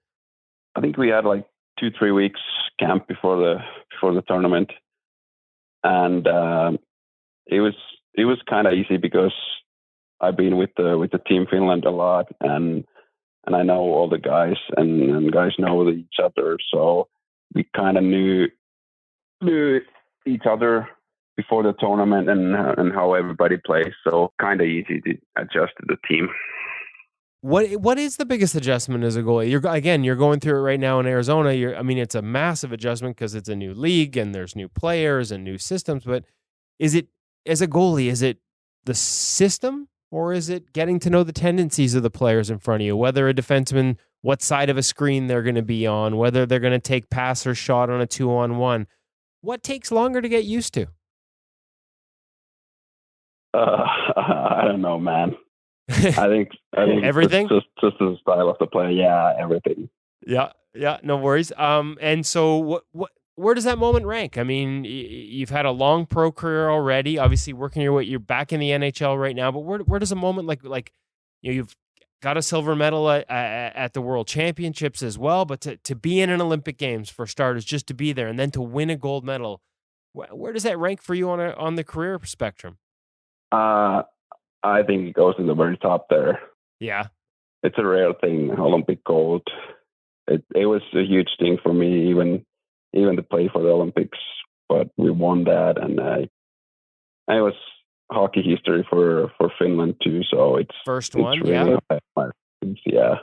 I think we had like 2-3 weeks camp before the tournament, and it was kind of easy because I've been with the Team Finland a lot, and I know all the guys, and guys know each other, so we kind of knew each other before the tournament and how everybody plays. So kind of easy to adjust to the team. What is the biggest adjustment as a goalie? You're going through it right now in Arizona. It's a massive adjustment because it's a new league and there's new players and new systems. But is it, as a goalie, is it the system, or is it getting to know the tendencies of the players in front of you? Whether a defenseman, what side of a screen they're going to be on, whether they're going to take pass or shot on a 2-on-1. What takes longer to get used to? I don't know, man. I think everything. Just the style of the play. Yeah, everything. Yeah, no worries. And so where does that moment rank? I mean, you've had a long pro career already. Obviously, working your way, you're back in the NHL right now. But where does a moment like you've got a silver medal at the World Championships as well, but to be in an Olympic Games, for starters, just to be there, and then to win a gold medal, where does that rank for you on the career spectrum? I think it goes in the very top there. Yeah. It's a rare thing, Olympic gold. It was a huge thing for me, even to play for the Olympics, but we won that, and it was hockey history for Finland too, so it's first one, really yeah.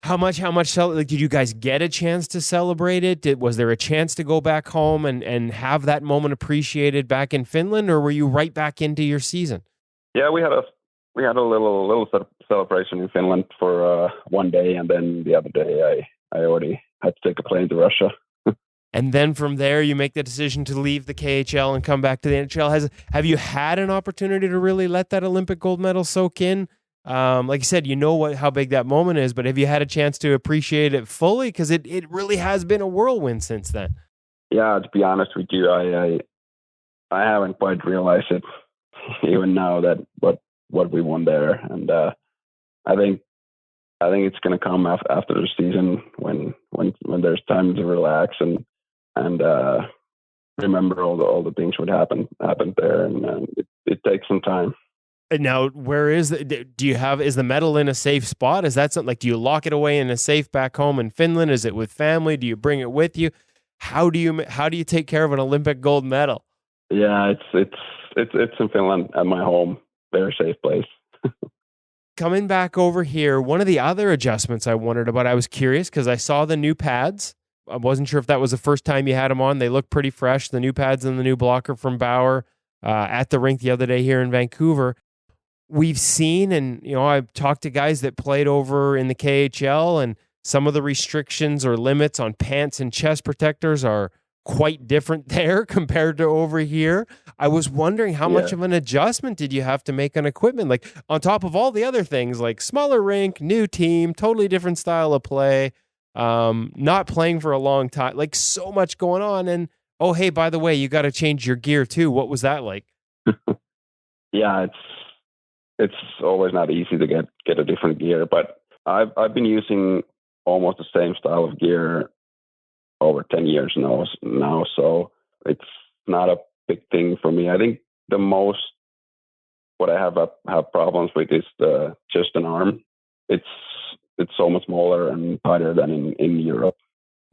How much did you guys get a chance to celebrate it? Was there a chance to go back home and have that moment appreciated back in Finland, or were you right back into your season? Yeah, we had a little celebration in Finland for one day, and then the other day I already had to take a plane to Russia. And then from there, you make the decision to leave the KHL and come back to the NHL. Have you had an opportunity to really let that Olympic gold medal soak in? Like you said, how big that moment is, but have you had a chance to appreciate it fully? Because it really has been a whirlwind since then. Yeah, to be honest with you, I haven't quite realized it even now that what we won there, and I think it's going to come after the season when there's time to relax and remember all the things that happened there, and it takes some time. And now, where is is the medal in a safe spot? Is that something, like, do you lock it away in a safe back home in Finland? Is it with family? Do you bring it with you? How do you take care of an Olympic gold medal? Yeah, it's in Finland at my home, very safe place. Coming back over here, one of the other adjustments I wondered about, I was curious because I saw the new pads. I wasn't sure if that was the first time you had them on. They look pretty fresh, the new pads and the new blocker from Bauer at the rink the other day here in Vancouver. We've seen, and I've talked to guys that played over in the KHL, and some of the restrictions or limits on pants and chest protectors are quite different there compared to over here. I was wondering how much of an adjustment did you have to make on equipment, like on top of all the other things, like smaller rink, new team, totally different style of play, not playing for a long time, like so much going on. And oh, hey, by the way, you got to change your gear too. What was that like? Yeah, it's always not easy to get a different gear, but I've been using almost the same style of gear over 10 years now, so it's not a big thing for me. I think the most what I have problems with is the chest and arm. It's so much smaller and tighter than in Europe.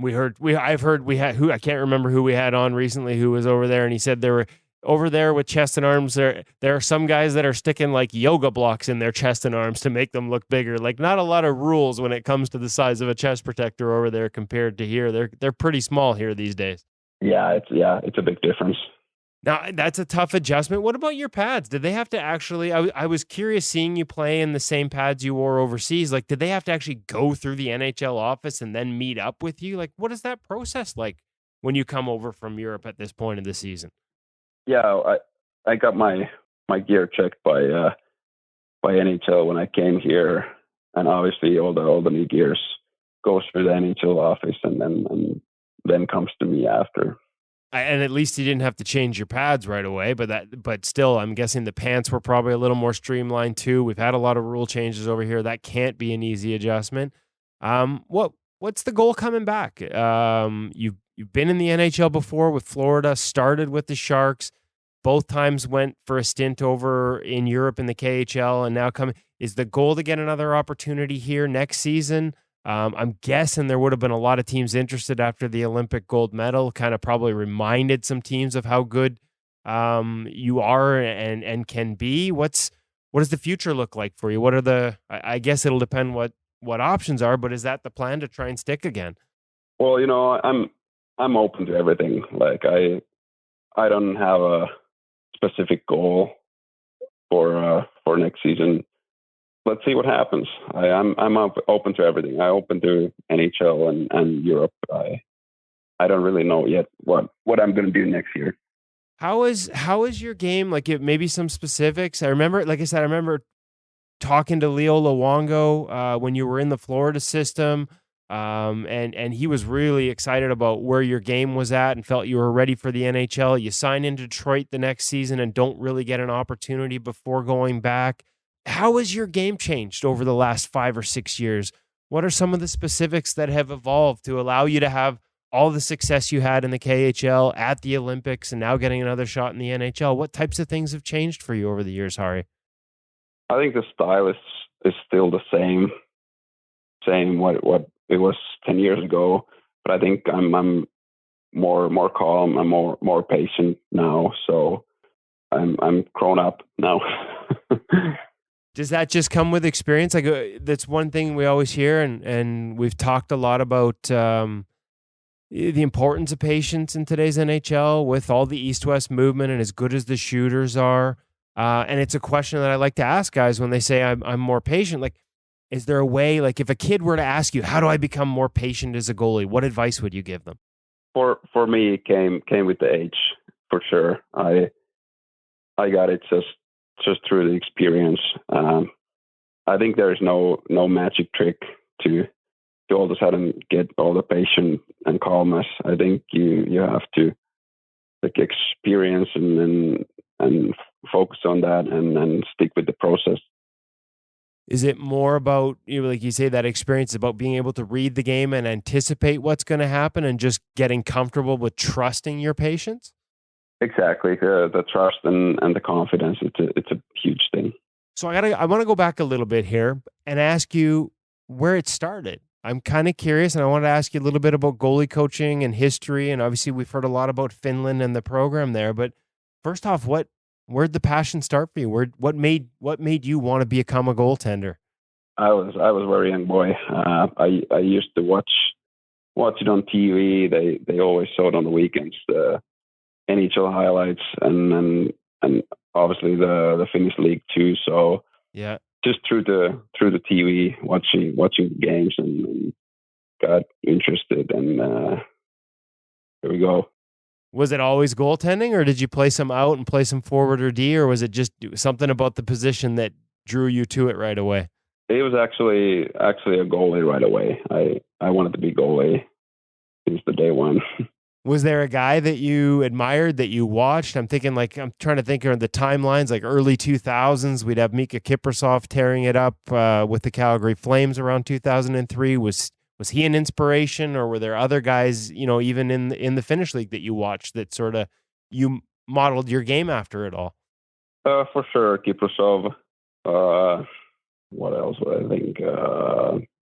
I've heard we had I can't remember who we had on recently who was over there, and he said they were over there with chest and arms. There are some guys that are sticking like yoga blocks in their chest and arms to make them look bigger. Like, not a lot of rules when it comes to the size of a chest protector over there compared to here. They're pretty small here these days. Yeah, it's a big difference. Now, that's a tough adjustment. What about your pads? Did they have to actually, I was curious seeing you play in the same pads you wore overseas. Like, did they have to actually go through the NHL office and then meet up with you? Like, what is that process like when you come over from Europe at this point in the season? Yeah, I got my gear checked by NHL when I came here, and obviously all the new gears goes through the NHL office and then comes to me after. And at least you didn't have to change your pads right away, but still, I'm guessing the pants were probably a little more streamlined too. We've had a lot of rule changes over here. That can't be an easy adjustment. What's the goal coming back? You've been in the NHL before with Florida, started with the Sharks, both times went for a stint over in Europe in the KHL, and now coming. Is the goal to get another opportunity here next season? I'm guessing there would have been a lot of teams interested after the Olympic gold medal, kind of probably reminded some teams of how good you are and can be. What does the future look like for you? What are I guess it'll depend what options are, but is that the plan to try and stick again? Well, I'm open to everything. Like, I don't have a specific goal for next season. Let's see what happens. I'm open to everything. I'm open to NHL and Europe. I don't really know yet what I'm going to do next year. How is your game? Like, maybe some specifics. I remember talking to Leo Luongo when you were in the Florida system, and he was really excited about where your game was at and felt you were ready for the NHL. You sign in Detroit the next season and don't really get an opportunity before going back. How has your game changed over the last 5 or 6 years? What are some of the specifics that have evolved to allow you to have all the success you had in the KHL, at the Olympics, and now getting another shot in the NHL? What types of things have changed for you over the years, Harri? I think the style is still the same what it was 10 years ago, but I think I'm more calm. I'm more patient now, so I'm grown up now. Does that just come with experience? Like, that's one thing we always hear, and we've talked a lot about the importance of patience in today's NHL with all the East-West movement and as good as the shooters are. And it's a question that I like to ask guys when they say I'm more patient. Like, is there a way, like if a kid were to ask you, how do I become more patient as a goalie? What advice would you give them? For me, it came with the age, for sure. I got it just through the experience. I think there's no magic trick to all of a sudden get all the patience and calmness. I think you have to like experience and focus on that and stick with the process. Is it more about, like you say, that experience about being able to read the game and anticipate what's going to happen and just getting comfortable with trusting your patience? Exactly. The trust and the confidence, it's a huge thing. So I want to go back a little bit here and ask you where it started. I'm kind of curious, and I want to ask you a little bit about goalie coaching and history. And obviously, we've heard a lot about Finland and the program there. But first off, where'd the passion start for you? What made you want to become a goaltender? I was a very young boy. I used to watch it on TV. They always showed it on the weekends, the NHL highlights, and obviously the Finnish league too. So yeah, just through the TV, watching games, and got interested, and here we go. Was it always goaltending, or did you play some out and play some forward or D, or was it just something about the position that drew you to it right away? It was actually a goalie right away. I wanted to be goalie since the day one. Was there a guy that you admired, that you watched? I'm trying to think of the timelines, like early 2000s. We'd have Mika Kiprusoff tearing it up with the Calgary Flames around 2003. Was Was he an inspiration, or were there other guys, even in the Finnish league that you watched that sort of you modeled your game after it all? For sure, Kiprusov. What else would I think?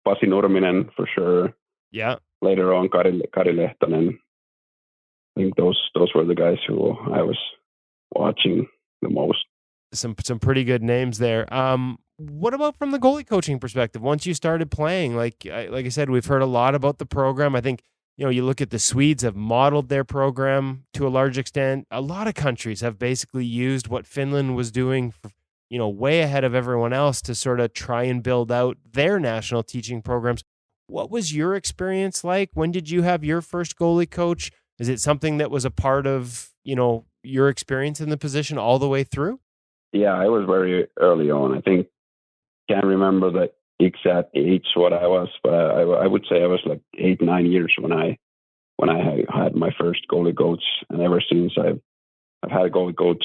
Pasi Nurminen, for sure. Yeah. Later on, Kari Lehtonen. I think those were the guys who I was watching the most. Some pretty good names there. What about from the goalie coaching perspective? Once you started playing, like I said, we've heard a lot about the program. I think, you look at the Swedes have modeled their program to a large extent. A lot of countries have basically used what Finland was doing, way ahead of everyone else to sort of try and build out their national teaching programs. What was your experience like? When did you have your first goalie coach? Is it something that was a part of, your experience in the position all the way through? Yeah, I was very early on. I think, can't remember the exact age what I was, but I would say I was like 8-9 years when I had my first goalie coach, and ever since I've had a goalie coach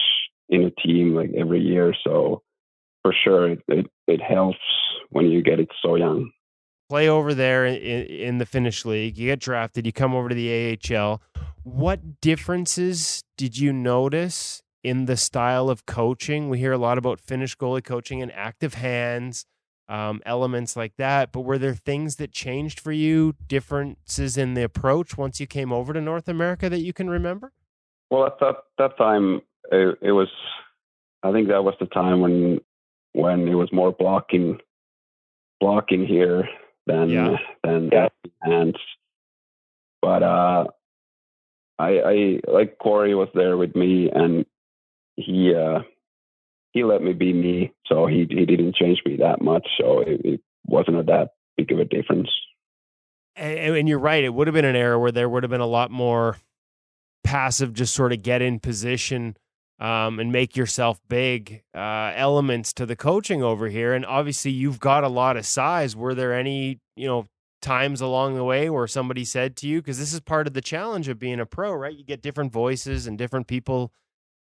in a team like every year. So for sure, it helps when you get it so young. Play over there in the Finnish league, you get drafted, you come over to the AHL. What differences did you notice in the style of coaching? We hear a lot about Finnish goalie coaching and active hands, elements like that. But were there things that changed for you, differences in the approach once you came over to North America that you can remember? Well, at that time, it was, I think that was the time when it was more blocking here than hands. But I like Corey was there with me, and he let me be me, so he didn't change me that much, so it wasn't that big of a difference. And you're right, it would have been an era where there would have been a lot more passive, just sort of get in position and make yourself big elements to the coaching over here. And obviously you've got a lot of size. Were there any, times along the way where somebody said to you, because this is part of the challenge of being a pro, right? You get different voices and different people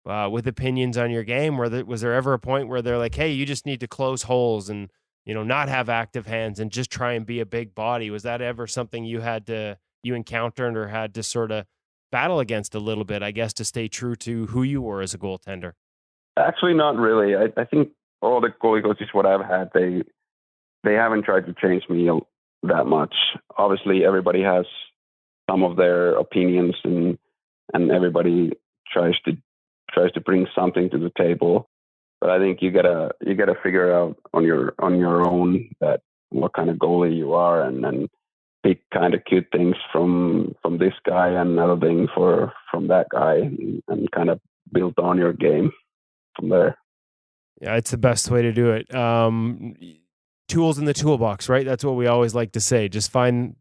with opinions on your game. Was there ever a point where they're like, hey, you just need to close holes and, not have active hands and just try and be a big body? Was that ever something you encountered or had to sort of battle against a little bit, I guess, to stay true to who you were as a goaltender? Actually, not really. I think all the goalie coaches what I've had, they haven't tried to change me that much. Obviously, everybody has some of their opinions, and everybody tries to bring something to the table. But I think you gotta figure out on your own that what kind of goalie you are, and pick kind of cute things from this guy and another thing from that guy, and kind of build on your game from there. Yeah, it's the best way to do it. Tools in the toolbox, right? That's what we always like to say. Just find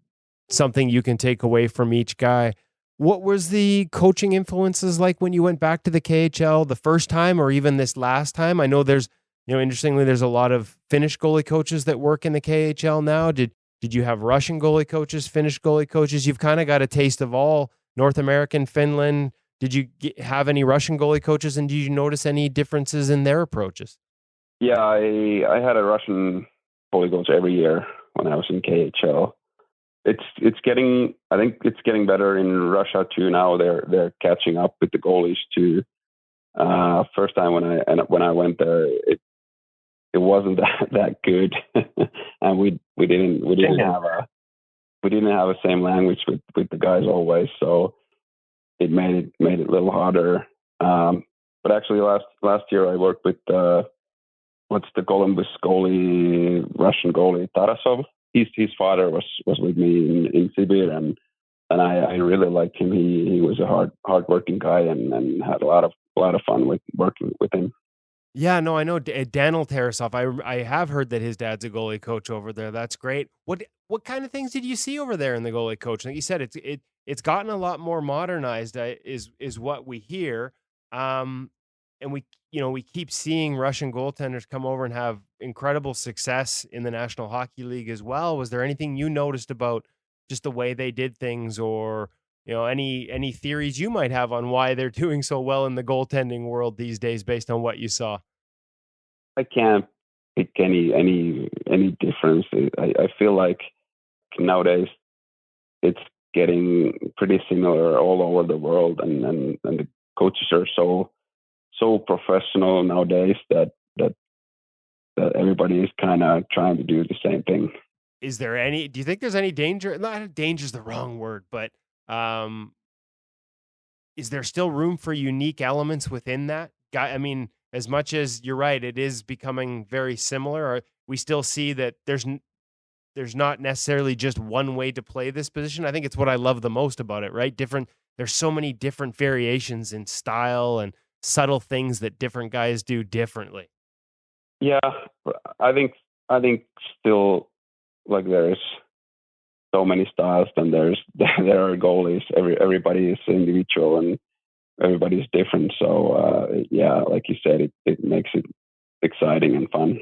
something you can take away from each guy. What was the coaching influences like when you went back to the KHL the first time, or even this last time? I know there's, interestingly, there's a lot of Finnish goalie coaches that work in the KHL now. Did you have Russian goalie coaches, Finnish goalie coaches? You've kind of got a taste of all, North American, Finland. Did you have any Russian goalie coaches, and did you notice any differences in their approaches? Yeah, I had a Russian goalie coach every year when I was in KHL. It's getting, I think it's getting better in Russia too now. They're catching up with the goalies too. First time when I went there, it wasn't that good, and we didn't have the same language with the guys always, so it made it a little harder. But actually, last year I worked with what's the Columbus goalie, Russian goalie Tarasov. His father was with me in Sibir, and I really liked him. He was a hard-working guy, and had a lot of fun with working with him. Yeah, no, I know Daniel Tarasov. I have heard that his dad's a goalie coach over there. That's great. What kind of things did you see over there in the goalie coach? Like you said, it's gotten a lot more modernized. Is what we hear. And we keep seeing Russian goaltenders come over and have incredible success in the National Hockey League as well. Was there anything you noticed about just the way they did things, or any theories you might have on why they're doing so well in the goaltending world these days based on what you saw? I can't pick any difference. I feel like nowadays it's getting pretty similar all over the world, and the coaches are so professional nowadays that everybody is kind of trying to do the same thing. Do you think there's any danger? Not danger is the wrong word, but is there still room for unique elements within that? I mean, as much as you're right, it is becoming very similar. Or we still see that there's not necessarily just one way to play this position. I think it's what I love the most about it, right? There's so many different variations in style and subtle things that different guys do differently. Yeah, I think still, like, there's so many styles, and there are goalies. Everybody is individual and everybody's different. So yeah, like you said, it makes it exciting and fun.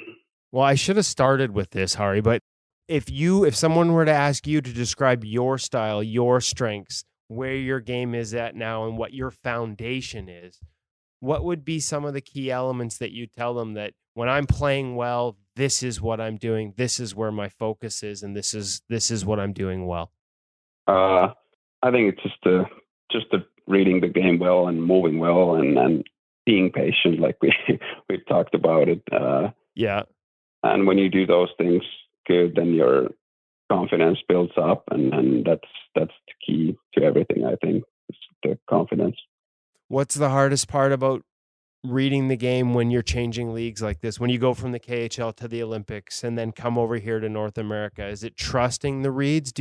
Well, I should have started with this, Harri, but if someone were to ask you to describe your style, your strengths, where your game is at now, and what your foundation is, what would be some of the key elements that you tell them that when I'm playing well, this is what I'm doing, this is where my focus is, and this is what I'm doing well? I think it's just the reading the game well and moving well and being patient, like we've talked about it. Yeah. And when you do those things good, then your confidence builds up, and that's the key to everything, I think, is the confidence. What's the hardest part about reading the game when you're changing leagues like this, when you go from the KHL to the Olympics and then come over here to North America? Is it trusting the reads?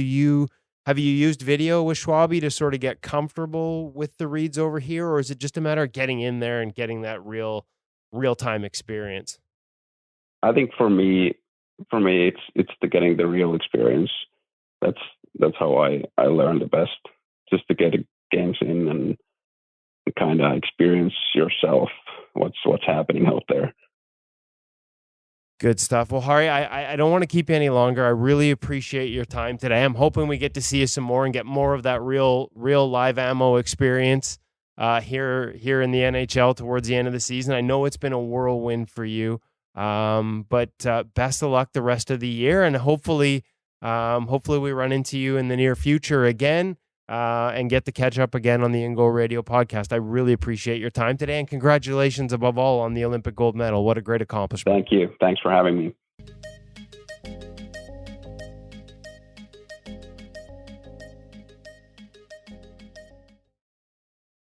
Have you used video with Schwabi to sort of get comfortable with the reads over here, or is it just a matter of getting in there and getting that real-time experience? I think for me it's the getting the real experience. That's how I learn the best, just to get games in and kind of experience yourself what's happening out there. Good stuff. Well, Harri, I don't want to keep you any longer. I really appreciate your time today. I'm hoping we get to see you some more and get more of that real live ammo experience here in the NHL towards the end of the season. I know it's been a whirlwind for you, but best of luck the rest of the year, and hopefully we run into you in the near future again. And get to catch up again on the InGoal Radio podcast. I really appreciate your time today, and congratulations above all on the Olympic gold medal. What a great accomplishment. Thank you. Thanks for having me.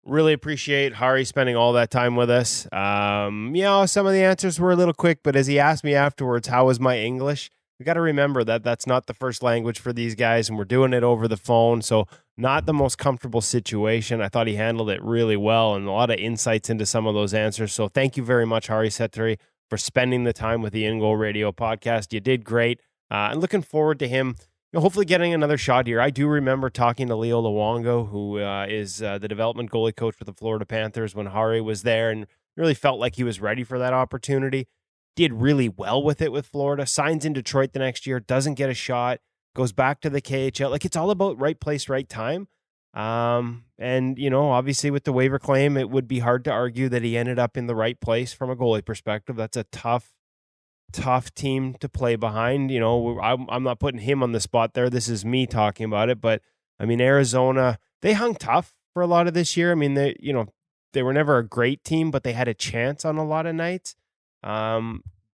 Really appreciate Harri spending all that time with us. Some of the answers were a little quick, but as he asked me afterwards, how was my English? We got to remember that that's not the first language for these guys, and we're doing it over the phone, so not the most comfortable situation. I thought he handled it really well and a lot of insights into some of those answers. So thank you very much, Harri Säteri, for spending the time with the InGoal Radio podcast. You did great, and looking forward to him hopefully getting another shot here. I do remember talking to Leo Luongo, who is the development goalie coach for the Florida Panthers, when Harri was there, and really felt like he was ready for that opportunity. Did really well with it with Florida, signs in Detroit the next year, doesn't get a shot, goes back to the KHL. Like, it's all about right place, right time. And, obviously with the waiver claim, it would be hard to argue that he ended up in the right place from a goalie perspective. That's a tough team to play behind. I'm not putting him on the spot there. This is me talking about it. But, I mean, Arizona, they hung tough for a lot of this year. I mean, they were never a great team, but they had a chance on a lot of nights.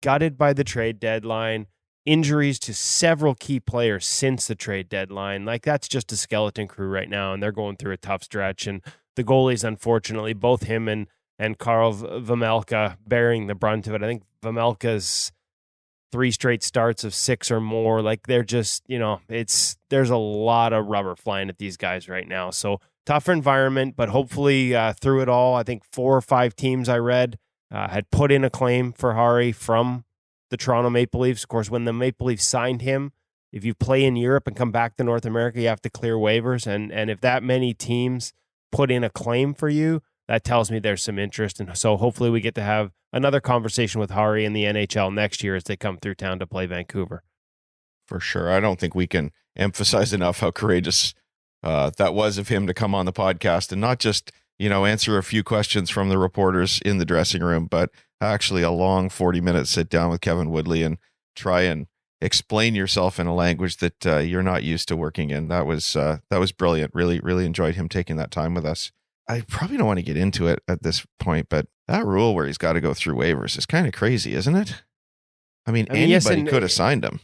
Gutted by the trade deadline, injuries to several key players since the trade deadline. Like, that's just a skeleton crew right now, and they're going through a tough stretch. And the goalies, unfortunately, both him and Karl Vejmelka bearing the brunt of it. I think Vejmelka's 3 straight starts of 6 or more. Like, they're just, there's a lot of rubber flying at these guys right now. So tougher environment, but hopefully through it all, I think 4 or 5 teams I read had put in a claim for Harri from the Toronto Maple Leafs. Of course, when the Maple Leafs signed him, if you play in Europe and come back to North America, you have to clear waivers. And if that many teams put in a claim for you, that tells me there's some interest. And so hopefully we get to have another conversation with Harri in the NHL next year as they come through town to play Vancouver. For sure. I don't think we can emphasize enough how courageous that was of him to come on the podcast and not just answer a few questions from the reporters in the dressing room, but actually a long 40-minute sit down with Kevin Woodley and try and explain yourself in a language that you're not used to working in. That was brilliant. Really, really enjoyed him taking that time with us. I probably don't want to get into it at this point, but that rule where he's got to go through waivers is kind of crazy, isn't it? I mean anybody could have signed him.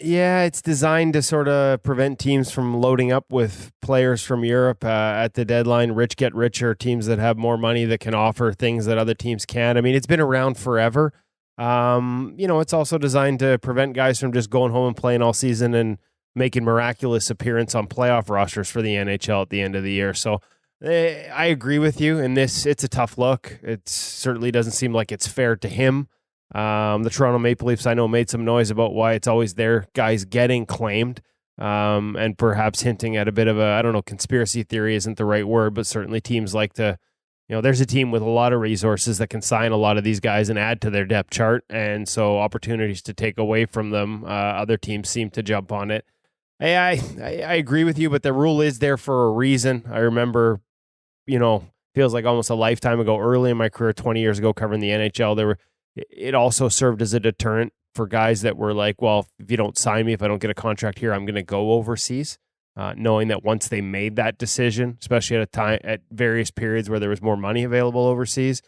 Yeah, it's designed to sort of prevent teams from loading up with players from Europe at the deadline. Rich get richer, teams that have more money that can offer things that other teams can't. I mean, it's been around forever. It's also designed to prevent guys from just going home and playing all season and making miraculous appearance on playoff rosters for the NHL at the end of the year. So I agree with you in this. It's a tough look. It certainly doesn't seem like it's fair to him. The Toronto Maple Leafs, I know, made some noise about why it's always their guys getting claimed, and perhaps hinting at a bit of I don't know, conspiracy theory isn't the right word, but certainly teams like to, there's a team with a lot of resources that can sign a lot of these guys and add to their depth chart. And so opportunities to take away from them, other teams seem to jump on it. I agree with you, but the rule is there for a reason. I remember, feels like almost a lifetime ago, early in my career, 20 years ago, covering the NHL, it also served as a deterrent for guys that were like, well, if you don't sign me, if I don't get a contract here, I'm going to go overseas. Knowing that once they made that decision, especially at various periods where there was more money available overseas,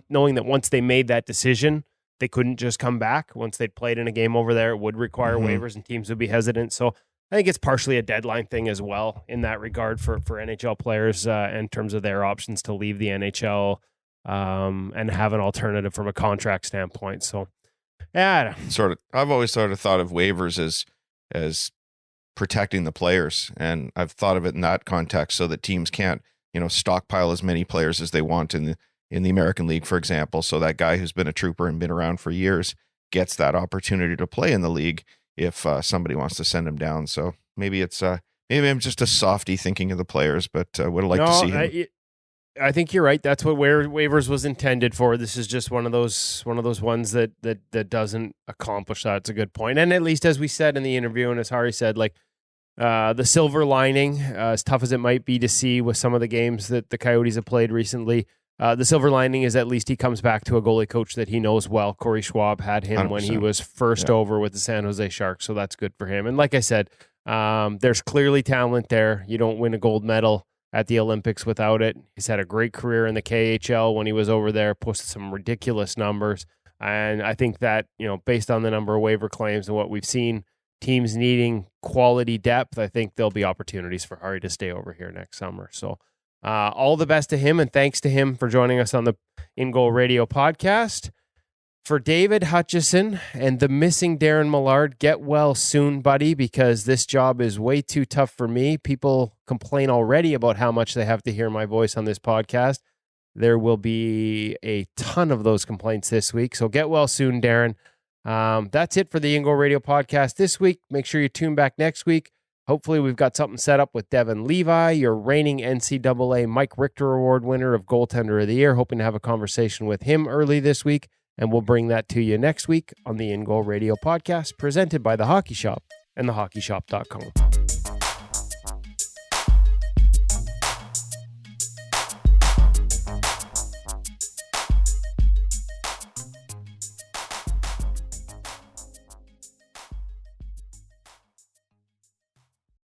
knowing that once they made that decision, they couldn't just come back. Once they'd played in a game over there, it would require waivers and teams would be hesitant. So I think it's partially a deadline thing as well in that regard for NHL players in terms of their options to leave the NHL and have an alternative from a contract standpoint. So, yeah, I've always sort of thought of waivers as protecting the players, and I've thought of it in that context so that teams can't, stockpile as many players as they want in the American League, for example. So that guy who's been a trooper and been around for years gets that opportunity to play in the league if somebody wants to send him down. So maybe I'm just a softy thinking of the players, but would have liked to see him. I think you're right. That's what waivers was intended for. This is just one of those ones that doesn't accomplish that. It's a good point. And at least as we said in the interview, and as Harri said, like the silver lining, as tough as it might be to see with some of the games that the Coyotes have played recently, the silver lining is at least he comes back to a goalie coach that he knows well. Corey Schwab had him 100%. When he was first over with the San Jose Sharks, so that's good for him. And like I said, there's clearly talent there. You don't win a gold medal at the Olympics without it. He's had a great career in the KHL when he was over there, posted some ridiculous numbers. And I think that, based on the number of waiver claims and what we've seen, teams needing quality depth, I think there'll be opportunities for Harri to stay over here next summer. So all the best to him, and thanks to him for joining us on the InGoal Radio podcast. For David Hutchison and the missing Darren Millard, get well soon, buddy, because this job is way too tough for me. People complain already about how much they have to hear my voice on this podcast. There will be a ton of those complaints this week, so get well soon, Darren. That's it for the InGoal Radio podcast this week. Make sure you tune back next week. Hopefully we've got something set up with Devin Levi, your reigning NCAA Mike Richter Award winner of Goaltender of the Year. Hoping to have a conversation with him early this week. And we'll bring that to you next week on the InGoal Radio podcast, presented by The Hockey Shop and thehockeyshop.com.